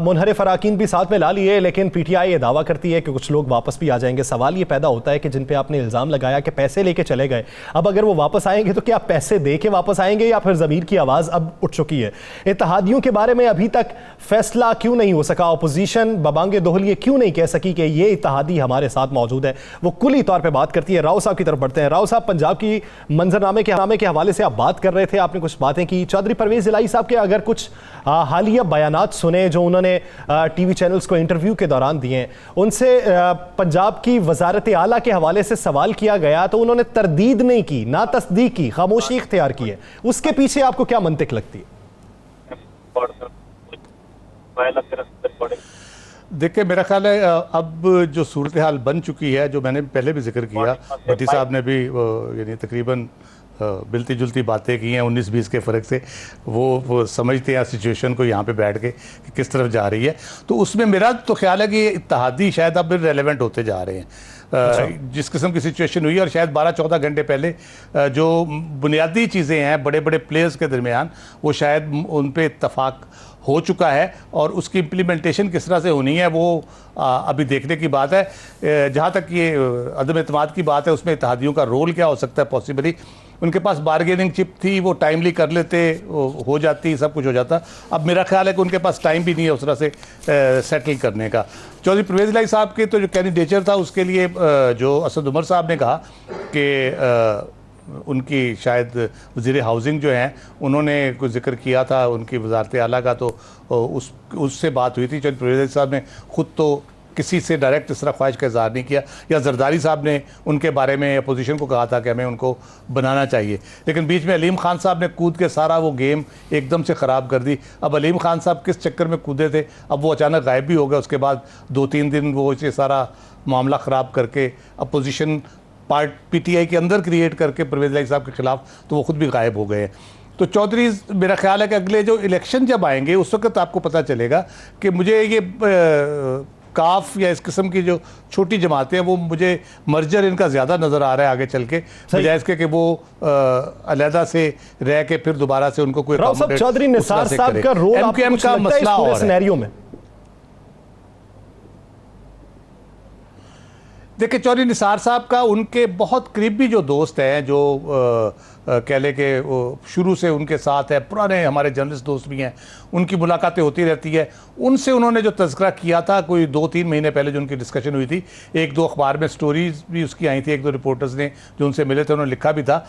[SPEAKER 1] मुनहरिफ अराकीन भी साथ में ला लिए, लेकिन पीटीआई ये दावा करती है कि कुछ लोग वापस भी आ जाएंगे। सवाल ये पैदा होता है कि जिन पे आपने इल्ज़ाम लगाया कि पैसे लेके चले गए, अब अगर वो वापस आएंगे तो क्या पैसे दे के वापस आएंगे या फिर ज़मीर की आवाज़ अब उठ चुकी है? इत्तेहादियों के बारे में अभी तक फैसला क्यों नहीं हो सका? अपोजिशन बबांगे दोहलिए क्यों नहीं कह सकी कि ये इत्तेहादी हमारे साथ मौजूद है? वो कुली तौर पर बात करती है। राव साहब की तरफ बढ़ते हैं। राव साहब, पंजाब की मंजरनामे के हवाले से आप बात कर रहे थे, आपने कुछ बातें की। चौधरी परवेज इलाही साहब के अगर कुछ हालिया बयानात सुने जो उन्होंने टीवी चैनल्स को इंटरव्यू के दौरान दिए, उनसे पंजाब की वजारत आला के हवाले से सवाल किया गया तो उन्होंने तरदीद नहीं की, ना तस्दीक की, खामोशी इख्तियार की है। उसके पीछे आपको क्या मंतिक लगती है?
[SPEAKER 3] देखिए, मेरा ख्याल है अब जो सूरत हाल बन चुकी है, जो मैंने पहले भी जिक्र किया, भट्टी साहब ने भी यानी तकरीबन मिलती जुलती बातें की हैं 19-20 के फ़र्क से। वो समझते हैं सिचुएशन को यहाँ पे बैठ के कि किस तरफ जा रही है। तो उसमें मेरा तो ख्याल है कि इत्तेहादी शायद अब रेलेवेंट होते जा रहे हैं। जिस किस्म की सिचुएशन हुई है, और शायद 12-14 घंटे पहले जो बुनियादी चीज़ें हैं बड़े बड़े प्लेयर्स के दरमियान, वो शायद उन पर इत्तफाक हो चुका है, और उसकी इम्प्लीमेंटेशन किस तरह से होनी है वो अभी देखने की बात है। जहाँ तक ये अदम एतमाद की बात है, उसमें इत्तेहादियों का रोल क्या हो सकता है? पॉसिबली उनके पास बारगेनिंग चिप थी, वो टाइमली कर लेते, हो जाती, सब कुछ हो जाता। अब मेरा ख्याल है कि उनके पास टाइम भी नहीं है उस तरह से सेटल करने का। चौधरी परवेज इलाही साहब के तो जो कैंडिडेचर था, उसके लिए जो असद उमर साहब ने कहा कि उनकी शायद वज़ीर हाउसिंग जो हैं, उन्होंने कुछ जिक्र किया था उनकी वजारत आला का, तो उससे बात हुई थी। चौधरी परवेज साहब ने खुद तो किसी से डायरेक्ट इस तरह ख्वाहिश का इज़हार नहीं किया, या जरदारी साहब ने उनके बारे में अपोजिशन को कहा था कि हमें उनको बनाना चाहिए, लेकिन बीच में अलीम खान साहब ने कूद के सारा वो गेम एकदम से ख़राब कर दी। अब अलीम खान साहब किस चक्कर में कूदे थे, अब वो अचानक गायब भी हो गए। उसके बाद 2-3 दिन वो इसे सारा मामला ख़राब करके अपोजिशन पार्ट पीटीआई के अंदर क्रिएट करके परवेज इलाही साहब के ख़िलाफ़, तो वो ख़ुद भी गायब हो गए हैं। तो चौधरी, मेरा ख्याल है कि अगले जो इलेक्शन जब आएंगे उस वक्त आपको पता चलेगा कि मुझे ये काफ या इस किस्म की जो छोटी जमातें हैं, वो मुझे मर्जर इनका ज़्यादा नज़र आ रहा है आगे चल के, बजाय इसके कि वो अलहदा से रह के फिर दोबारा से उनको कोई
[SPEAKER 1] चौधरी निसार साहब का रोल
[SPEAKER 3] एमकेएम का मसला और
[SPEAKER 1] सिनेरियो में।
[SPEAKER 3] देखिए, चौधरी निसार साहब का उनके बहुत करीबी जो दोस्त हैं, जो कह ले के शुरू से उनके साथ है, पुराने हमारे जर्नलिस्ट दोस्त भी हैं, उनकी मुलाकातें होती रहती है। उनसे उन्होंने जो तज़किरा किया था कोई 2-3 महीने पहले, जो उनकी डिस्कशन हुई थी, 1-2 अखबार में स्टोरीज भी उसकी आई थी, 1-2 रिपोर्टर्स ने जो उनसे मिले थे, उन्होंने लिखा भी था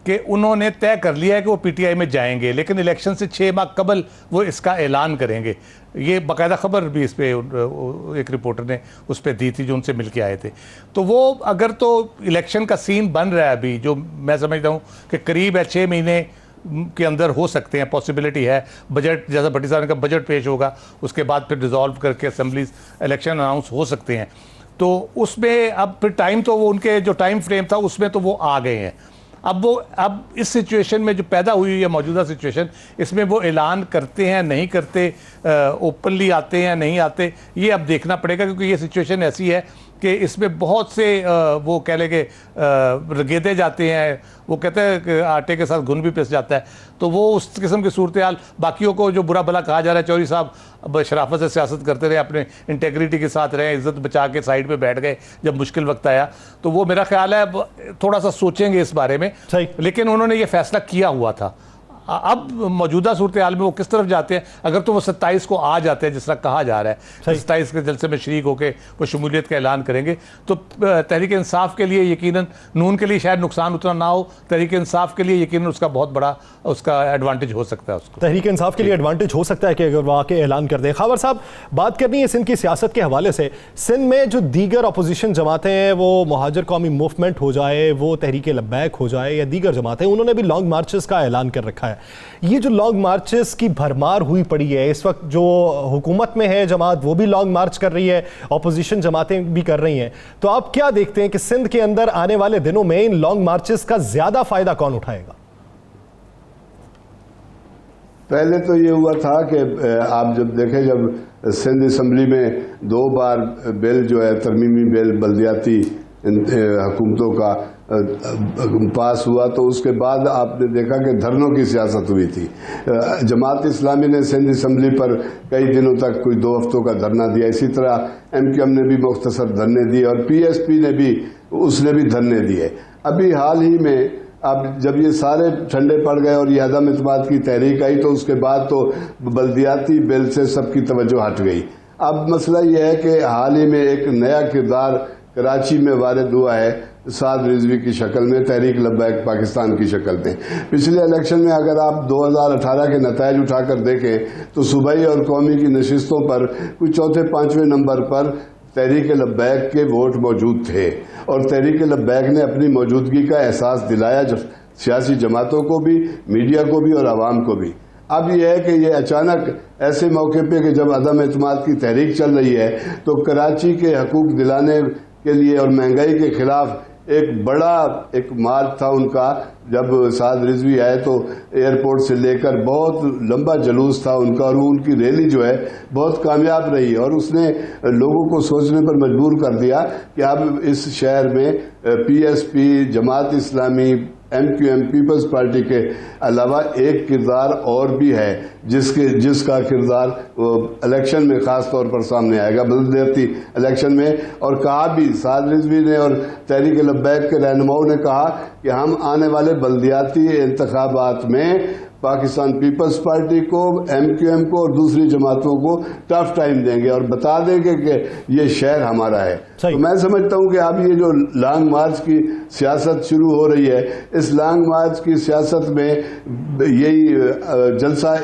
[SPEAKER 3] कि उन्होंने तय कर लिया है कि वो पीटीआई में जाएंगे, लेकिन इलेक्शन से 6 माह कबल वो इसका ऐलान करेंगे। ये बाकायदा खबर भी इस पर एक रिपोर्टर ने उस पर दी थी जो उनसे मिल के आए थे। तो वो अगर तो इलेक्शन का सीन बन रहा है अभी, जो मैं समझता हूँ कि करीब है 6 महीने के अंदर हो सकते हैं, पॉसिबिलिटी है। बजट, जैसा भट्टी साहब ने कहा, बजट पेश होगा, उसके बाद फिर डिज़ोल्व करके असेंबलीज इलेक्शन अनाउंस हो सकते हैं। तो उसमें अब फिर टाइम, तो वो उनके जो टाइम फ्रेम था उसमें तो वो आ गए हैं। अब इस सिचुएशन में जो पैदा हुई है मौजूदा सिचुएशन, इसमें वो ऐलान करते हैं नहीं करते, ओपनली आते हैं नहीं आते, ये अब देखना पड़ेगा, क्योंकि ये सिचुएशन ऐसी है कि इसमें बहुत से वो कह लेंगे रगेदे जाते हैं। वो कहते हैं कि आटे के साथ घुन भी पिस जाता है। तो वो उस किस्म की सूरत हाल, बाकियों को जो बुरा भला कहा जा रहा है, चौधरी साहब अब शराफत से सियासत करते रहे, अपने इंटेग्रिटी के साथ रहे, इज्जत बचा के साइड पे बैठ गए जब मुश्किल वक्त आया। तो वो मेरा ख्याल है अब थोड़ा सा सोचेंगे इस बारे में, लेकिन उन्होंने ये फैसला किया हुआ था। अब मौजूदा सूरत हाल में वो किस तरफ जाते हैं, अगर तो वो 27 को आ जाते हैं जिस तरह कहा जा रहा है, 27 के जलसे में शरीक होकर वो शमूलियत का ऐलान करेंगे, तो तहरीक इंसाफ के लिए यकीनन, नून के लिए शायद नुकसान उतना ना हो, तहरीक इंसाफ के लिए यकीनन उसका बहुत बड़ा उसका एडवांटेज हो सकता है। उसको तहरीक
[SPEAKER 1] इंसाफ के लिए एडवांटेज हो सकता है कि अगर वाकई ऐलान कर दे। खावर साहब, बात करनी है सिंध की सियासत के हवाले से। सिंध में जो दीगर अपोजिशन जमातें हैं, वो मुहाजिर कौमी मूवमेंट हो जाए, वो तहरीक लब्बैक हो जाए, या दीगर जमातें, उन्होंने भी लॉन्ग मार्चेस का ऐलान कर रखा है। ये जो लॉन्ग मार्चेस की भरमार हुई पड़ी है इस वक्त, जो हुकूमत में है जमात वो भी लॉन्ग मार्च कर रही है, अपोजिशन जमातें भी कर रही हैं, तो आप क्या देखते हैं कि सिंध के अंदर आने वाले दिनों में इन लॉन्ग मार्चेस का ज्यादा फायदा कौन उठाएगा?
[SPEAKER 4] पहले तो ये हुआ था कि आप जब देखें, जब सिंध असम्बली में 2 बार बिल जो है तरमीमी बिल बल्दियाती हुकूमतों का पास हुआ तो उसके बाद आपने देखा कि धरनों की सियासत हुई थी। जमात इस्लामी ने सिंध असम्बली पर कई दिनों तक कोई 2 हफ्तों का धरना दिया। इसी तरह MQM ने भी मुख्तसर धरने दिए और PSP ने भी धरने दिए। अभी हाल ही में अब जब ये सारे ठंडे पड़ गए और ये अदम इत्मीनान की तहरीक आई तो उसके बाद तो बल्दियाती बिल से सबकी तवज्जो हट गई। अब मसला ये है कि हाल ही में एक नया किरदार कराची में वारिद हुआ है साद रिजवी की शक्ल में, तहरीक लब्बैक पाकिस्तान की शक्ल में। पिछले इलेक्शन में अगर आप 2018 के नतायज उठाकर देखें तो सूबाई और कौमी की नशिस्तों पर कुछ चौथे 5वें नंबर पर तहरीक लब्बैक के वोट मौजूद थे और तहरीक लब्बैक ने अपनी मौजूदगी का एहसास दिलाया सियासी जमातों को भी, मीडिया को भी और आवाम को भी। अब यह है कि ये अचानक ऐसे मौके पे कि जब अदम इत्मीनान की तहरीक चल रही है तो कराची के हकूक दिलाने के लिए और महंगाई के खिलाफ एक बड़ा मार्च था उनका। जब साद रिजवी आए तो एयरपोर्ट से लेकर बहुत लंबा जुलूस था उनका और उनकी रैली जो है बहुत कामयाब रही और उसने लोगों को सोचने पर मजबूर कर दिया कि अब इस शहर में PSP, Jamaat Islami, MQM, peoples party के अलावा एक किरदार और भी है जिसका किरदार इलेक्शन में खास तौर पर सामने आएगा, बल्दियाती इलेक्शन में। और कहा भी साद रिजवी ने और तहरीक लब्बैक के रहनुमाओं ने कहा कि हम आने वाले बल्दियाती इंतखाबात में पाकिस्तान पीपल्स पार्टी को, MQM को और दूसरी जमातों को टफ टाइम देंगे और बता देंगे कि ये शहर हमारा है। तो मैं समझता हूं कि अब ये जो लॉन्ग मार्च की सियासत शुरू हो रही है, इस लॉन्ग मार्च की सियासत में यही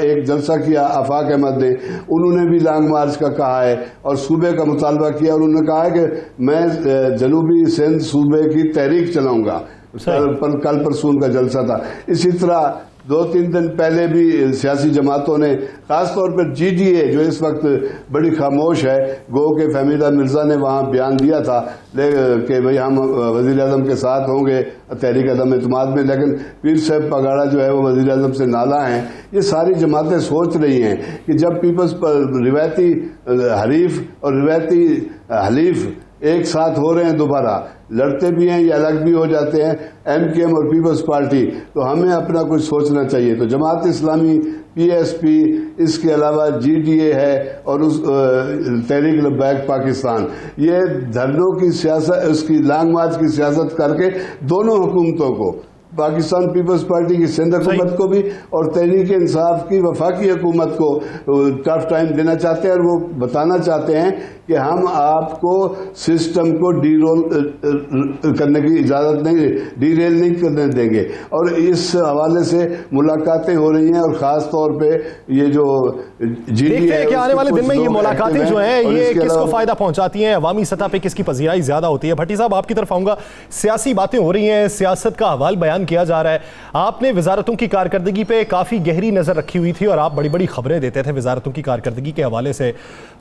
[SPEAKER 4] एक जलसा किया आफाक अहमद ने, उन्होंने भी लॉन्ग मार्च का कहा है और सूबे का मुतालबा किया और उन्होंने कहा है कि मैं जनूबी सिंध सूबे की तहरीक चलाऊंगा। कल परसों उनका जलसा था। इसी तरह 2-3 दिन पहले भी सियासी जमातों ने, खासतौर पर GDA जो इस वक्त बड़ी खामोश है, गो के फहमीदा मिर्जा ने वहां बयान दिया था कि भाई हम वजीर आजम के साथ होंगे तहरीक अदम इत्मीनान में, लेकिन पीर साहब पगाड़ा जो है वो वजीर आजम से नाला हैं। ये सारी जमातें सोच रही हैं कि जब पीपल्स पर रिवायती हरीफ और रिवायती हलीफ एक साथ हो रहे हैं, दोबारा लड़ते भी हैं या अलग भी हो जाते हैं MQM और पीपल्स पार्टी, तो हमें अपना कुछ सोचना चाहिए। तो जमात इस्लामी, PSP, इसके अलावा GDA है और उस तहरीक लब्बैक पाकिस्तान, ये धरनों की सियासत, उसकी लॉन्ग मार्च की सियासत करके दोनों हुकूमतों को, पाकिस्तान पीपल्स पार्टी की सिंध हुकूमत को भी और तहरीक इंसाफ की वफाकी हुकूमत को टफ टाइम देना चाहते हैं और वो बताना चाहते हैं कि हम आपको सिस्टम को डीरोल करने की इजाज़त नहीं, डीरेल नहीं करने देंगे। और इस हवाले से मुलाकातें हो रही हैं और ख़ास तौर पे ये जो
[SPEAKER 1] देखते हैं कि आने वाले दिन में ये मुलाकातें जो हैं ये किसको फ़ायदा पहुंचाती हैं, अवामी सतह पे किसकी पजीराई ज़्यादा होती है। भट्टी साहब, आपकी तरफ आऊँगा। सियासी बातें हो रही हैं, सियासत का हवाल बयान किया जा रहा है। आपने वजारतों की कारकर्दगी पे काफ़ी गहरी नज़र रखी हुई थी और आप बड़ी बड़ी खबरें देते थे वजारतों की कारकर्दगी के हवाले से।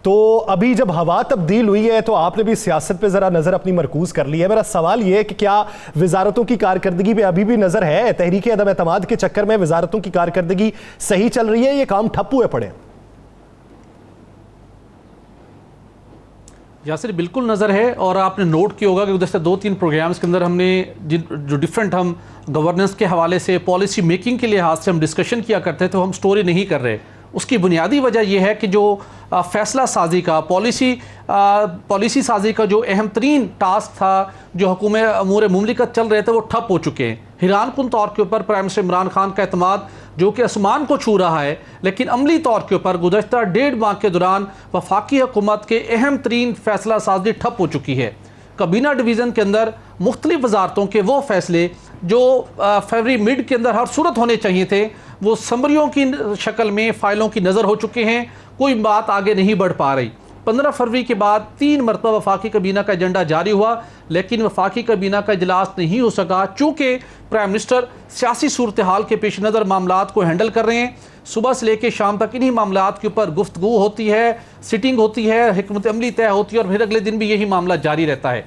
[SPEAKER 1] तो अभी जब हवा तब्दील हुई है तो आपने भी सियासत पे ज़रा नज़र अपनी मरकूज कर ली है। मेरा सवाल ये है कि क्या वजारतों की कारकर्दगी पे अभी भी नज़र है? तहरीक अदम एतमाद के चक्कर में वजारतों की कारकर्दगी सही चल रही है, ये काम ठप हुए पड़े?
[SPEAKER 5] यासिर, बिल्कुल नज़र है। और आपने नोट किया होगा कि गुज़श्ता 2-3 प्रोग्राम्स के अंदर हमने जो डिफरेंट हम गवर्नेंस के हवाले से, पॉलिसी मेकिंग के लिहाज से हम डिस्कशन किया करते थे, तो हम स्टोरी नहीं कर रहे। उसकी बुनियादी वजह यह है कि जो फ़ैसला साजी का, पॉलिसी साजी का जो अहम तरीन टास्क था, जो हुकूमत अमूर मुमलिकत चल रहे थे, वो ठप हो चुके हैं। हैरानकुन तौर के ऊपर प्राइम मिनिस्टर इमरान खान का एतमाद जो कि आसमान को छू रहा है, लेकिन अमली तौर के ऊपर गुज़श्ता 1.5 माह के दौरान वफाकी हुकूमत के अहम तरीन फ़ैसला साजी ठप हो चुकी है। कबीना डिवीज़न के अंदर मुख्तलिफ वजारतों के वो फैसले जो फरवरी मिड के अंदर हर सूरत होने चाहिए थे, वो समरियों की शक्ल में फाइलों की नज़र हो चुके हैं। कोई बात आगे नहीं बढ़ पा रही। 15 फरवरी के बाद 3 मरतबा वफाकी कबीना का एजेंडा जारी हुआ, लेकिन वफाकी कबीना का इजलास नहीं हो सका, चूँकि प्राइम मिनिस्टर सियासी सूरत हाल के पेश नज़र मामलात को हैंडल कर रहे हैं। सुबह से लेकर शाम तक इन्हीं मामलात के ऊपर गुफ्तगू होती है, सिटिंग होती है, हिकमत अमली तय होती है और फिर अगले दिन भी यही मामला जारी रहता है।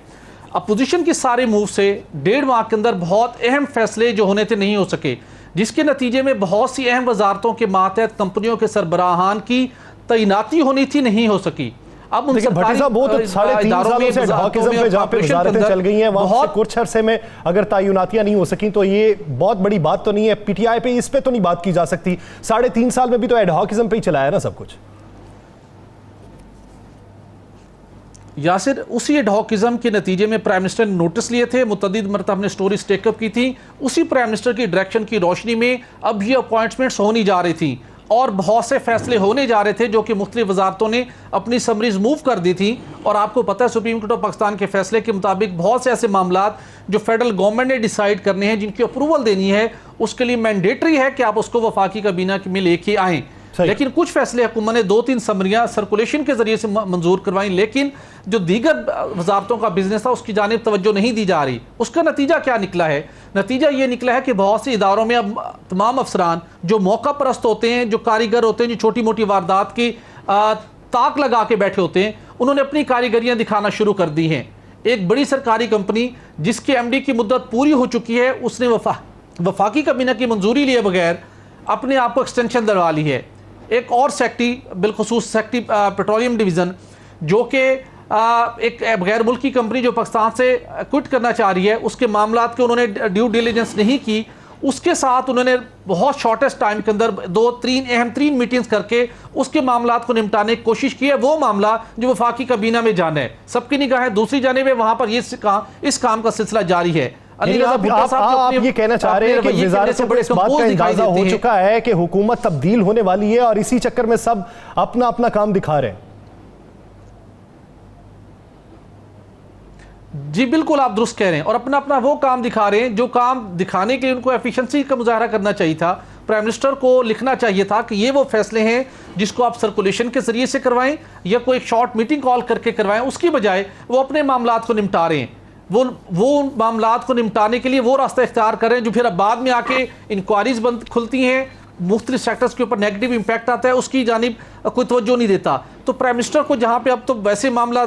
[SPEAKER 5] अपोजिशन के सारे मूव से 1.5 माह के अंदर बहुत अहम फैसले जो होने थे नहीं हो सके, जिसके नतीजे में बहुत सी अहम वजारतों के मातहत कंपनियों के सरबराहान की तैनाती होनी थी, नहीं हो सकी। अब
[SPEAKER 1] देखिए भट्टी साहब, वो तो 3.5 सालों से एडहॉकिज्म पे जहाँ पे वजारतें चल गई हैं, वहाँ से कुछ अरसे में अगर तयनातियां नहीं हो सकी तो ये बहुत बड़ी बात तो नहीं है। पीटीआई पे इस पे तो नहीं बात की जा सकती। 3.5 साल में भी तो एडहॉकिज्म पे ही चलाया ना सब कुछ।
[SPEAKER 5] यासिर, उसी एडहॉकिज्म के नतीजे में प्राइम मिनिस्टर ने नोटिस लिए थे, मुतअद्दिद मरतबा हमने स्टोरी टेकअप की थी। उसी प्राइम मिनिस्टर की डायरेक्शन की रोशनी में अब ये अपॉइंटमेंट्स होनी जा रही थी और बहुत से फैसले होने जा रहे थे जो कि मुख्तलिफ वजारतों ने अपनी समरीज मूव कर दी थी। और आपको पता है सुप्रीम कोर्ट ऑफ पाकिस्तान के फैसले के मुताबिक बहुत से ऐसे मामला जो फेडरल गवर्नमेंट ने डिसाइड करने हैं, जिनकी अप्रूवल देनी है, उसके लिए मैंडेटरी है कि आप उसको वफाकी काबीना में लेके आएँ। लेकिन कुछ फैसले हुकूमत ने 2-3 समरियां सर्कुलेशन के जरिए से मंजूर करवाई, लेकिन जो दीगर वजारतों का बिजनेस था उसकी जानिब तवज्जो नहीं दी जा रही। उसका नतीजा क्या निकला है? नतीजा ये निकला है कि बहुत से इदारों में अब तमाम अफसरान जो मौका परस्त होते हैं, जो कारीगर होते हैं, जो छोटी मोटी वारदात की ताक लगा के बैठे होते हैं, उन्होंने अपनी कारीगरियां दिखाना शुरू कर दी हैं। एक बड़ी सरकारी कंपनी जिसके एमडी की मुद्दत पूरी हो चुकी है, उसने वफाकी काबीना की मंजूरी लिए बगैर अपने आप को एक्सटेंशन दिलवा ली है। एक और सेक्टर, बिलखुसूस सेक्टर पेट्रोलियम डिवीज़न, जो कि एक गैर मुल्की कंपनी जो पाकिस्तान से क्विट करना चाह रही है, उसके मामलात के उन्होंने ड्यू डिलिजेंस नहीं की। उसके साथ उन्होंने बहुत शॉर्टेस्ट टाइम के अंदर 2-3 अहम मीटिंग्स करके उसके मामलात को निपटाने की कोशिश की है। वो मामला जो वफाकी काबीना में जाना है, सबकी निगाहें दूसरी जानिब है, वहाँ पर इस काम का सिलसिला जारी है।
[SPEAKER 1] आप ये कहना चाह रहे हैं कि वज़ारत को इस बात का अंदाजा हो चुका है कि हुकूमत तब्दील होने वाली है और इसी चक्कर में सब अपना अपना काम दिखा रहे हैं।
[SPEAKER 5] जी बिल्कुल, आप दुरुस्त कह रहे हैं, और अपना अपना वो काम दिखा रहे हैं जो काम दिखाने के लिए उनको एफिशिएंसी का मुजाहरा करना चाहिए था। प्राइम मिनिस्टर को लिखना चाहिए था कि ये वो फैसले हैं जिसको आप सर्कुलेशन के जरिए से करवाएं या कोई शॉर्ट मीटिंग कॉल करके करवाएं। उसकी बजाय वो अपने मामलात को निपटा रहे हैं। वो मामलात को निपटाने के लिए वो रास्ता इख्तियार करें जो फिर अब बाद में आके इंक्वायरीज खुलती हैं, मुख्तलिफ सेक्टर्स के ऊपर नेगेटिव इंपैक्ट आता है, उसकी जानिब कोई तवज्जो नहीं देता। तो प्राइम मिनिस्टर को जहाँ पे अब तो वैसे मामला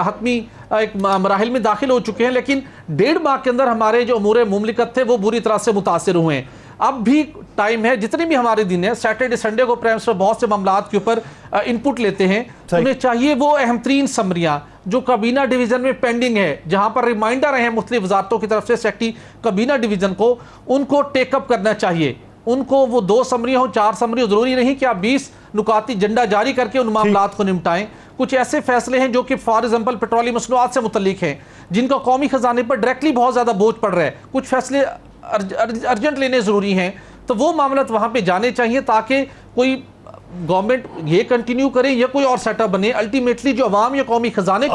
[SPEAKER 5] हतमी एक मराहिल में दाखिल हो चुके हैं, लेकिन 1.5 माह के अंदर हमारे जो उमूर मुमलिकत थे वो बुरी तरह से मुतासिर हुए हैं। अब भी टाइम है, जितने भी हमारे दिन है, सैटरडे संडे को प्राइम मिनिस्टर बहुत से मामलात के ऊपर इनपुट लेते हैं। उन्हें चाहिए वो अहम तरीन समरियाँ जो काबीना डिवीजन में पेंडिंग है, जहां पर रिमाइंडर हैं मुख्तलिफ वजारतों की तरफ से सेक्रेटरी काबीना डिवीजन को, उनको टेकअप करना चाहिए। उनको वो 2 समरियाँ हो, 4 समरियाँ, जरूरी नहीं कि आप 20 नुकाती एजेंडा जारी करके उन मामलात को निपटाएं। कुछ ऐसे फैसले हैं जो कि फॉर एग्जाम्पल पेट्रोलियम मसनूआत से मुतल्लिक हैं, जिनका कौमी खजाने पर डायरेक्टली बहुत ज़्यादा बोझ पड़ रहा है। कुछ फैसले अर्जेंट लेने ज़रूरी हैं, तो वो मामलात वहाँ पे जाने चाहिए ताकि कोई गवर्नमेंट ये कंटिन्यू करे या कोई और सेटअप बने। अल्टीमेटली जो अवाम या कौमी खजाने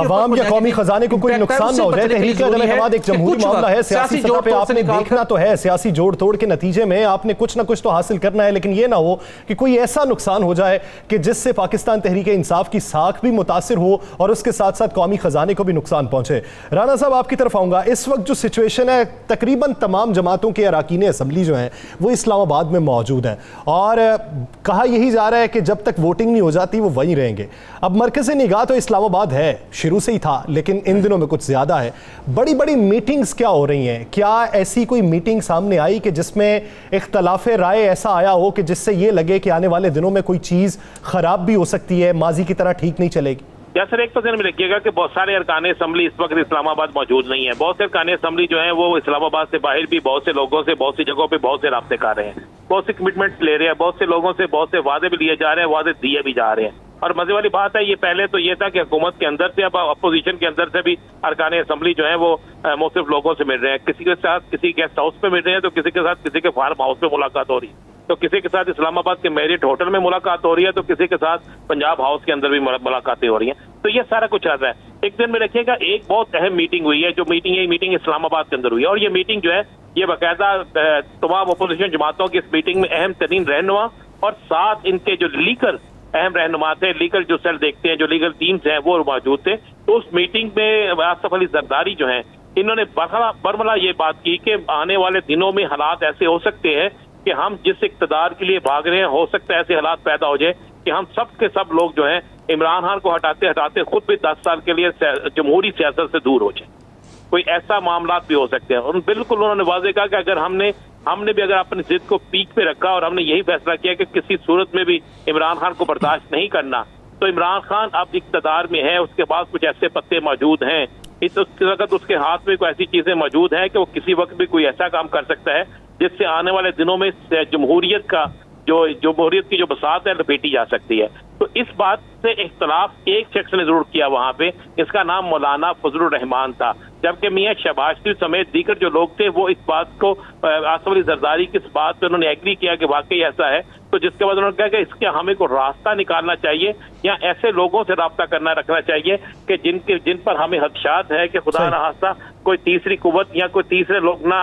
[SPEAKER 1] को कोई नुकसान ना हो जाए। तहरीक अहमद एक जमहूरी मामला है, सियासी सतह पे आपने देखना तो है, सियासी जोड़ तोड़ के नतीजे में आपने कुछ ना कुछ तो हासिल करना है, लेकिन ये ना हो कि कोई ऐसा नुकसान हो जाए कि जिससे पाकिस्तान तहरीक इंसाफ की साख भी मुतासिर हो और उसके साथ साथ कौमी खजाने को भी नुकसान पहुंचे। राना साहब, आपकी तरफ आऊंगा। इस वक्त जो सिचुएशन है, तकरीबन तमाम जमातों के अरकान असम्बली जो हैं वो इस्लामाबाद में मौजूद हैं और कहा यही जा रहा है कि जब तक वोटिंग नहीं हो जाती वो वहीं रहेंगे। अब मरकज़ निगाह तो इस्लामाबाद है, शुरू से ही था, लेकिन इन दिनों में कुछ ज़्यादा है। बड़ी बड़ी मीटिंग्स क्या हो रही हैं? क्या ऐसी कोई मीटिंग सामने आई कि जिसमें इख्तलाफ राय ऐसा आया हो कि जिससे ये लगे कि आने वाले दिनों में कोई चीज़ ख़राब भी हो सकती है, माजी की तरह ठीक नहीं चलेगी?
[SPEAKER 2] या सर, एक तो ध्यान में रखिएगा कि बहुत सारे अरकान असम्बली इस वक्त इस्लामाबाद मौजूद नहीं है। बहुत से अरकान असम्बली जो है वो इस्लामाबाद से बाहर भी बहुत से लोगों से, बहुत सी जगहों पे बहुत से राब्ते कर रहे हैं, बहुत से कमिटमेंट ले रहे हैं, बहुत से लोगों से बहुत से वादे भी लिए जा रहे हैं, वादे दिए भी जा रहे हैं। और मजे वाली बात है, ये पहले तो ये था कि हुकूमत के अंदर से, अब अपोजिशन के अंदर से भी अरकान असम्बली जो है वो मुख्तलिफ लोगों से मिल रहे हैं। किसी के साथ किसी गेस्ट हाउस पे मिल रहे हैं, तो किसी के साथ किसी के फार्म हाउस पे मुलाकात हो रही है, तो किसी के साथ इस्लामाबाद के मैरिट होटल में मुलाकात हो रही है, तो किसी के साथ पंजाब हाउस के अंदर भी मुलाकातें हो रही हैं। तो ये सारा कुछ चल रहा है। एक दिन में रखिएगा, एक बहुत अहम मीटिंग हुई है, जो मीटिंग इस्लामाबाद के अंदर हुई है, और ये मीटिंग जो है ये बाकायदा तमाम अपोजिशन जमातों की इस मीटिंग में अहम तरीन रहनुमा और साथ इनके जो लीगल अहम रहनुमा थे, लीगल जो सेल देखते हैं, जो लीगल टीम्स हैं, वो मौजूद थे। तो उस मीटिंग में आसिफ अली जरदारी जो हैं, इन्होंने बरमला ये बात की कि आने वाले दिनों में हालात ऐसे हो सकते हैं कि हम जिस इक़्तिदार के लिए भाग रहे हैं, हो सकता है ऐसे हालात पैदा हो जाए कि हम सब के सब लोग जो हैं इमरान खान को हटाते हटाते खुद भी 10 साल के लिए जमहूरी सियासत से दूर हो जाए। कोई ऐसा मामला भी हो सकते हैं। और बिल्कुल उन्होंने वाज़ेह कहा कि अगर हमने भी अगर अपनी जिद को पीक पे रखा और हमने यही फैसला किया कि किसी सूरत में भी इमरान खान को बर्दाश्त नहीं करना, तो इमरान खान अब इक़्तिदार में है, उसके पास कुछ ऐसे पत्ते मौजूद हैं, इस वक्त उसके हाथ में कोई ऐसी चीजें मौजूद हैं कि वो किसी वक्त भी कोई ऐसा काम कर सकता है जिससे आने वाले दिनों में जमहूरियत की जो बसात है लपेटी जा सकती है। तो इस बात से इख्तलाफ एक शख्स ने जरूर किया वहां पे, इसका नाम मौलाना फजलुर रहमान था, जबकि मियां शहबाज शरीफ समेत दीगर जो लोग थे वो इस बात को आसिफ अली जरदारी की इस बात पे उन्होंने एग्री किया कि वाकई ऐसा है। तो जिसके बाद उन्होंने कहा कि इसके हमें को रास्ता निकालना चाहिए या ऐसे लोगों से राब्ता रखना चाहिए कि जिन पर हमें खदशात है कि खुदा न खास्ता कोई तीसरी कुव्वत या कोई तीसरे लोग ना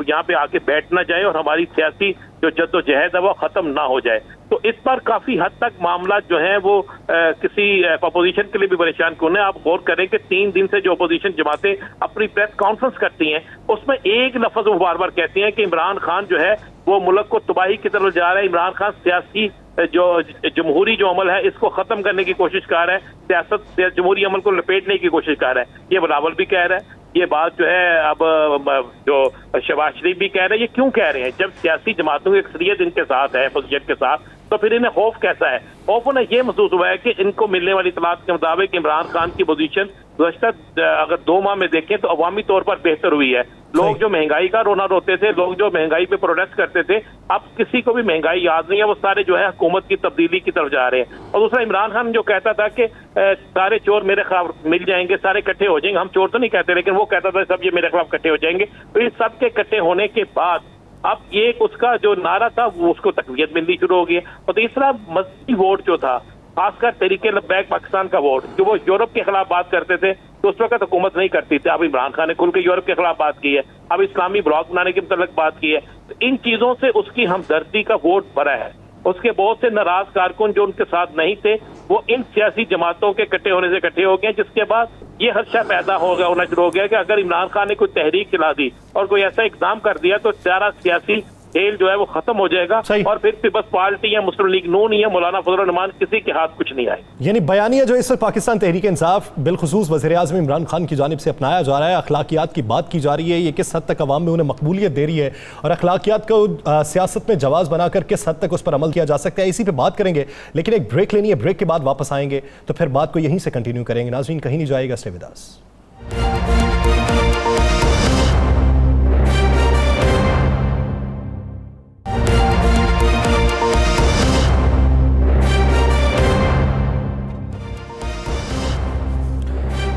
[SPEAKER 2] यहाँ पे आके बैठ ना जाए और हमारी सियासी जो जद्दोजहद है वो खत्म ना हो जाए। तो इस पर काफी हद तक मामला जो है वो किसी अपोजिशन के लिए भी परेशान कौन है। आप गौर करें कि 3 दिन से जो अपोजिशन जमातें अपनी प्रेस कॉन्फ्रेंस करती हैं उसमें एक लफ्ज वो बार बार कहती हैं कि इमरान खान जो है वो मुल्क को तबाही की तरफ जा रहा है, इमरान खान सियासी जो जमहूरी जो अमल है इसको खत्म करने की कोशिश कर रहा है, सियासत जमहूरी अमल को लपेटने की कोशिश कर रहा है। ये बिलावल भी कह रहा है, ये बात जो है अब जो शहबाज शरीफ भी कह रहे हैं। ये क्यों कह रहे हैं? जब सियासी जमातों की अक्सरियत इनके साथ है, अपोजिशन के साथ, तो फिर इन्हें खौफ कैसा है? खौफ उन्हें ये महसूस हुआ है कि इनको मिलने वाली इतलात के मुताबिक इमरान खान की पोजीशन अगर 2 माह में देखें तो अवामी तौर पर बेहतर हुई है। लोग जो महंगाई का रोना रोते थे, लोग जो महंगाई पे प्रोटेस्ट करते थे, अब किसी को भी महंगाई याद नहीं है, वो सारे जो है हुकूमत की तब्दीली की तरफ जा रहे हैं। और दूसरा, इमरान खान जो कहता था कि सारे चोर मेरे खिलाफ मिल जाएंगे, सारे इकट्ठे हो जाएंगे, हम चोर तो नहीं कहते लेकिन वो कहता था सब ये मेरे खिलाफ इकट्ठे हो जाएंगे। तो इन सब के इकट्ठे होने के बाद अब ये उसका जो नारा था वो उसको तकवीत मिलनी शुरू हो गई है। और तीसरा, मजहबी वोट जो था, खासकर तहरीके लब्बैक पाकिस्तान का वोट, जो वो यूरोप के खिलाफ बात करते थे तो उस वक्त हुकूमत नहीं करती थी। अब इमरान खान ने खुल के यूरोप के खिलाफ बात की है, अब इस्लामी ब्लॉक बनाने के मतलब बात की है। तो इन चीजों से उसकी हमदर्दी का वोट भरा है। उसके बहुत से नाराज कारकुन जो उनके साथ नहीं थे वो इन सियासी जमातों के इकट्ठे होने से इकट्ठे हो गए, जिसके बाद ये खदशा पैदा होना शुरू हो गया कि अगर इमरान खान ने कोई तहरीक चला दी और कोई ऐसा इकदाम कर दिया तो सारा सियासी खेल जो है वो खत्म हो जाएगा और फिर बस पार्टी या मुस्लिम लीग नून या मौलाना फजलुर रहमान किसी के हाथ कुछ नहीं आए।
[SPEAKER 1] यानी बयानिया जो इस वक्त पाकिस्तान तहरीक इंसाफ बिलखुसूस वज़ीर-ए-आज़म इमरान खान की जानिब से अपनाया जा रहा है, अखलाकियात की बात की जा रही है, ये किस हद तक अवाम में उन्हें मकबूलियत दे रही है और अखलाकियात को सियासत में जवाज़ बनाकर किस हद तक उस पर अमल किया जा सकता है, इसी पर बात करेंगे। लेकिन एक ब्रेक लेनी है, ब्रेक के बाद वापस आएंगे तो फिर बात को यहीं से कंटिन्यू करेंगे। नाज़रीन कहीं नहीं जाएगा, स्टे विद अस।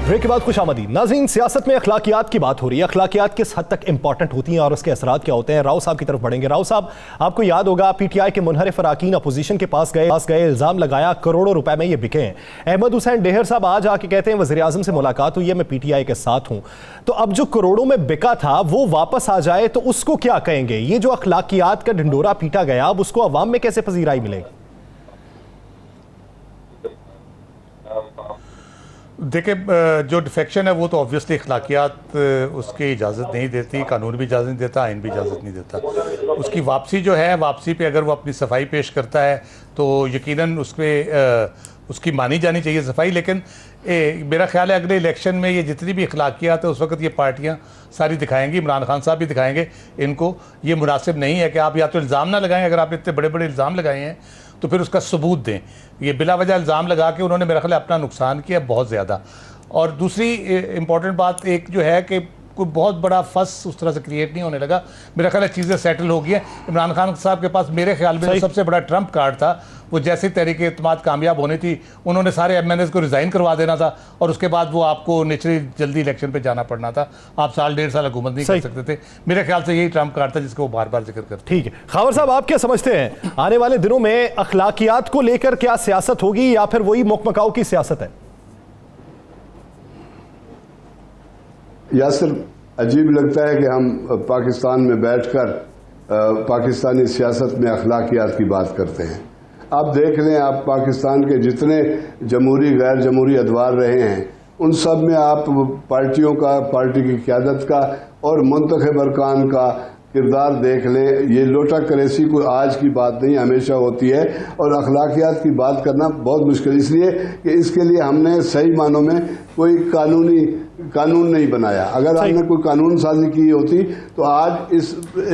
[SPEAKER 1] ब्रेक के बाद खुश आमदीद। नाज़रीन, सियासत में अखलाकियात की बात हो रही है। अखलाकियात किस हद तक इंपॉर्टेंट होती हैं और उसके असरात क्या होते हैं? राव साहब की तरफ बढ़ेंगे। राव साहब, आपको याद होगा PTI के मुनहरिफ अराकीन अपोजिशन के पास गए, इल्ज़ाम लगाया करोड़ों रुपए में ये बिके हैं। अहमद हुसैन डेहर साहब आज आके कहते हैं वज़ीर आज़म से मुलाकात हुई है, मैं PTI के साथ हूँ। तो अब जो करोड़ों में बिका था वो वापस आ जाए तो उसको क्या कहेंगे? ये जो अखलाकियात का ढिंडोरा पीटा गया, अब उसको अवाम में कैसे पजीराई मिलेगी?
[SPEAKER 3] देखिए, जो डिफेक्शन है वो तो ऑब्वियसली अखलाकियात उसकी इजाज़त नहीं देती, कानून भी इजाज़त नहीं देता, आइन भी इजाज़त नहीं देता। उसकी वापसी जो है, वापसी पे अगर वो अपनी सफाई पेश करता है तो यकीनन उसकी मानी जानी चाहिए सफाई। लेकिन मेरा ख्याल है अगले इलेक्शन में ये जितनी भी अखलाकियात है उस वक्त ये पार्टियाँ सारी दिखाएंगी, इमरान खान साहब भी दिखाएंगे इनको। ये मुनासिब नहीं है कि आप या तो इल्ज़ाम ना लगाएं, अगर आपने इतने बड़े बड़े इल्ज़ाम लगाए हैं तो फिर उसका सबूत दें। ये बिला वजह इल्ज़ाम लगा के उन्होंने मेरा ख्याल अपना नुकसान किया बहुत ज़्यादा। और दूसरी इम्पॉर्टेंट बात एक जो है कि कोई बहुत बड़ा फस उस तरह से क्रिएट नहीं होने लगा। मेरा ख्याल है चीज़ें सेटल हो गई हैं। इमरान खान साहब के पास मेरे ख्याल में सबसे बड़ा ट्रम्प कार्ड था, वो जैसी तहरीक एतमाद कामयाब होनी थी उन्होंने सारे MNAs को रिज़ाइन करवा देना था और उसके बाद वो आपको नेचुरली जल्दी इलेक्शन पे जाना पड़ना था। आप साल 1.5 साल हुकूमत नहीं कर सकते थे। मेरे ख्याल से यही ट्रम्प कार्ड था जिसको वो बार बार जिक्र करते।
[SPEAKER 1] ठीक है, खावर साहब, आप क्या समझते हैं आने वाले दिनों में अखलाकियात को लेकर क्या सियासत होगी या फिर वही मोकमकाऊ की सियासत है?
[SPEAKER 4] यासिर, अजीब लगता है कि हम पाकिस्तान में बैठकर पाकिस्तानी सियासत में अखलाकियात की बात करते हैं। आप देख लें, आप पाकिस्तान के जितने जमहूरी गैर जमहूरी अदवार रहे हैं उन सब में आप पार्टियों का, पार्टी की क़यादत का और मुंतखब अरकान का किरदार देख लें। ये लोटा करेसी कोई आज की बात नहीं, हमेशा होती है। और अखलाकियात की बात करना बहुत मुश्किल, इसलिए कि इसके लिए हमने सही मानों में कोई कानूनी कानून नहीं बनाया। अगर हमने कोई कानून साजी की होती तो आज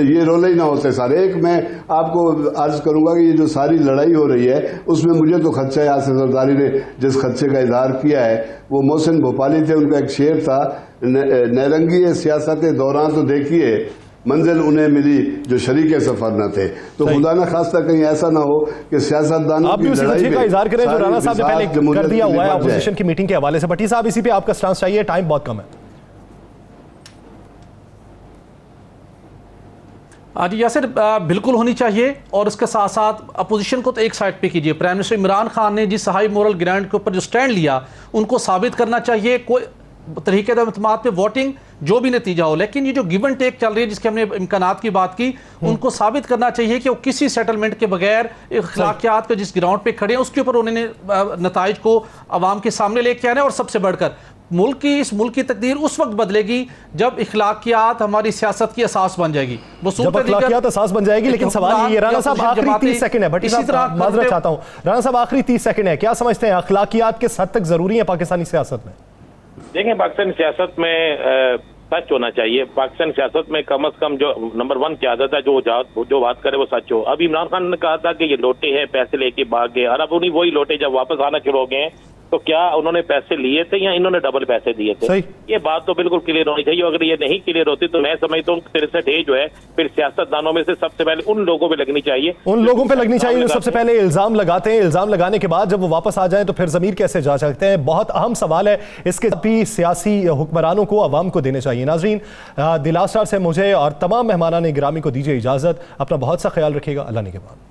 [SPEAKER 4] ये रोले ही ना होते सारे। एक मैं आपको अर्ज करूंगा कि ये जो सारी लड़ाई हो रही है उसमें मुझे तो खदशा है, यासिर जरदारी ने जिस खदशे का इजहार किया है वो मोहसिन भोपाली थे, उनका एक शेर था, नरंगी सियासत दौरान तो देखिए मंजिल उन्हें मिली जो शरीके सफर न थे। तो खुदा न खास्ता कहीं ऐसा ना हो कि सियासतदानों की लड़ाई में
[SPEAKER 1] का इजहार करें जो राणा साहब ने पहले कर दिया हुआ है अपोजिशन की मीटिंग के हवाले से। भट्टी साहब इसी पे आपका स्टांस चाहिए, टाइम बहुत कम है।
[SPEAKER 5] जी यासिर, बिल्कुल होनी चाहिए और उसके साथ साथ अपोजिशन को तो एक साइड पे कीजिए। प्राइम मिनिस्टर इमरान खान ने जिस हाई मोरल ग्राउंड के ऊपर जो स्टैंड लिया उनको साबित करना चाहिए। कोई तरीके पे वोटिंग जो भी नतीजा हो, लेकिन ये जो गिव एंड टेक चल रही है जिसके हमने इम्कानात की बात की, उनको साबित करना चाहिए कि वो किसी सेटलमेंट के बगैर अखलाकियात के जिस ग्राउंड पे खड़े हैं उसके ऊपर उन्होंने नताइज को आवाम के सामने लेके आना है। और सबसे बढ़कर इस मुल्क की तकदीर उस वक्त बदलेगी जब इखलाकियात हमारी सियासत की असास बन जाएगी।
[SPEAKER 1] जब अखलाकियात असास बन जाएगी। लेकिन सवाल ये राणा साहब आखिरी 30 सेकंड है, भट्टी साहब माजरत चाहता हूं, राणा साहब आखिरी 30 सेकंड है, क्या समझते हैं अखलाकियात किस हद तक जरूरी है पाकिस्तानी सियासत में?
[SPEAKER 2] देखें, पाकिस्तानी सियासत में सच होना चाहिए। पाकिस्तानी सियासत में कम से कम जो नंबर 1 की आदत है जो बात करे वो सच हो। अब इमरान खान ने कहा था कि ये लोटे हैं पैसे लेके भाग गए, और अब उन्हीं वही लोटे जब वापस आना शुरू हो गए हैं तो क्या उन्होंने पैसे लिए थे या इन्होंने डबल पैसे दिए थे? ये बात तो बिल्कुल क्लियर होनी चाहिए। अगर ये नहीं क्लियर होती तो मैं समझता हूँ 63 जो है फिर सियासतदानों में से सबसे पहले उन लोगों पे लगनी चाहिए,
[SPEAKER 1] जो सबसे पहले इल्जाम लगाते हैं। इल्जाम लगाने के बाद जब वो वापस आ जाएं तो फिर जमीर कैसे जा सकते हैं? बहुत अहम सवाल है, इसके भी सियासी हुक्मरानों को अवाम को देने चाहिए। नाजरीन, दिलास्टार से मुझे और तमाम मेहमानान गिरामी को दीजिए इजाजत। अपना बहुत सा ख्याल रखिएगा। अल्लाह ने के बाद।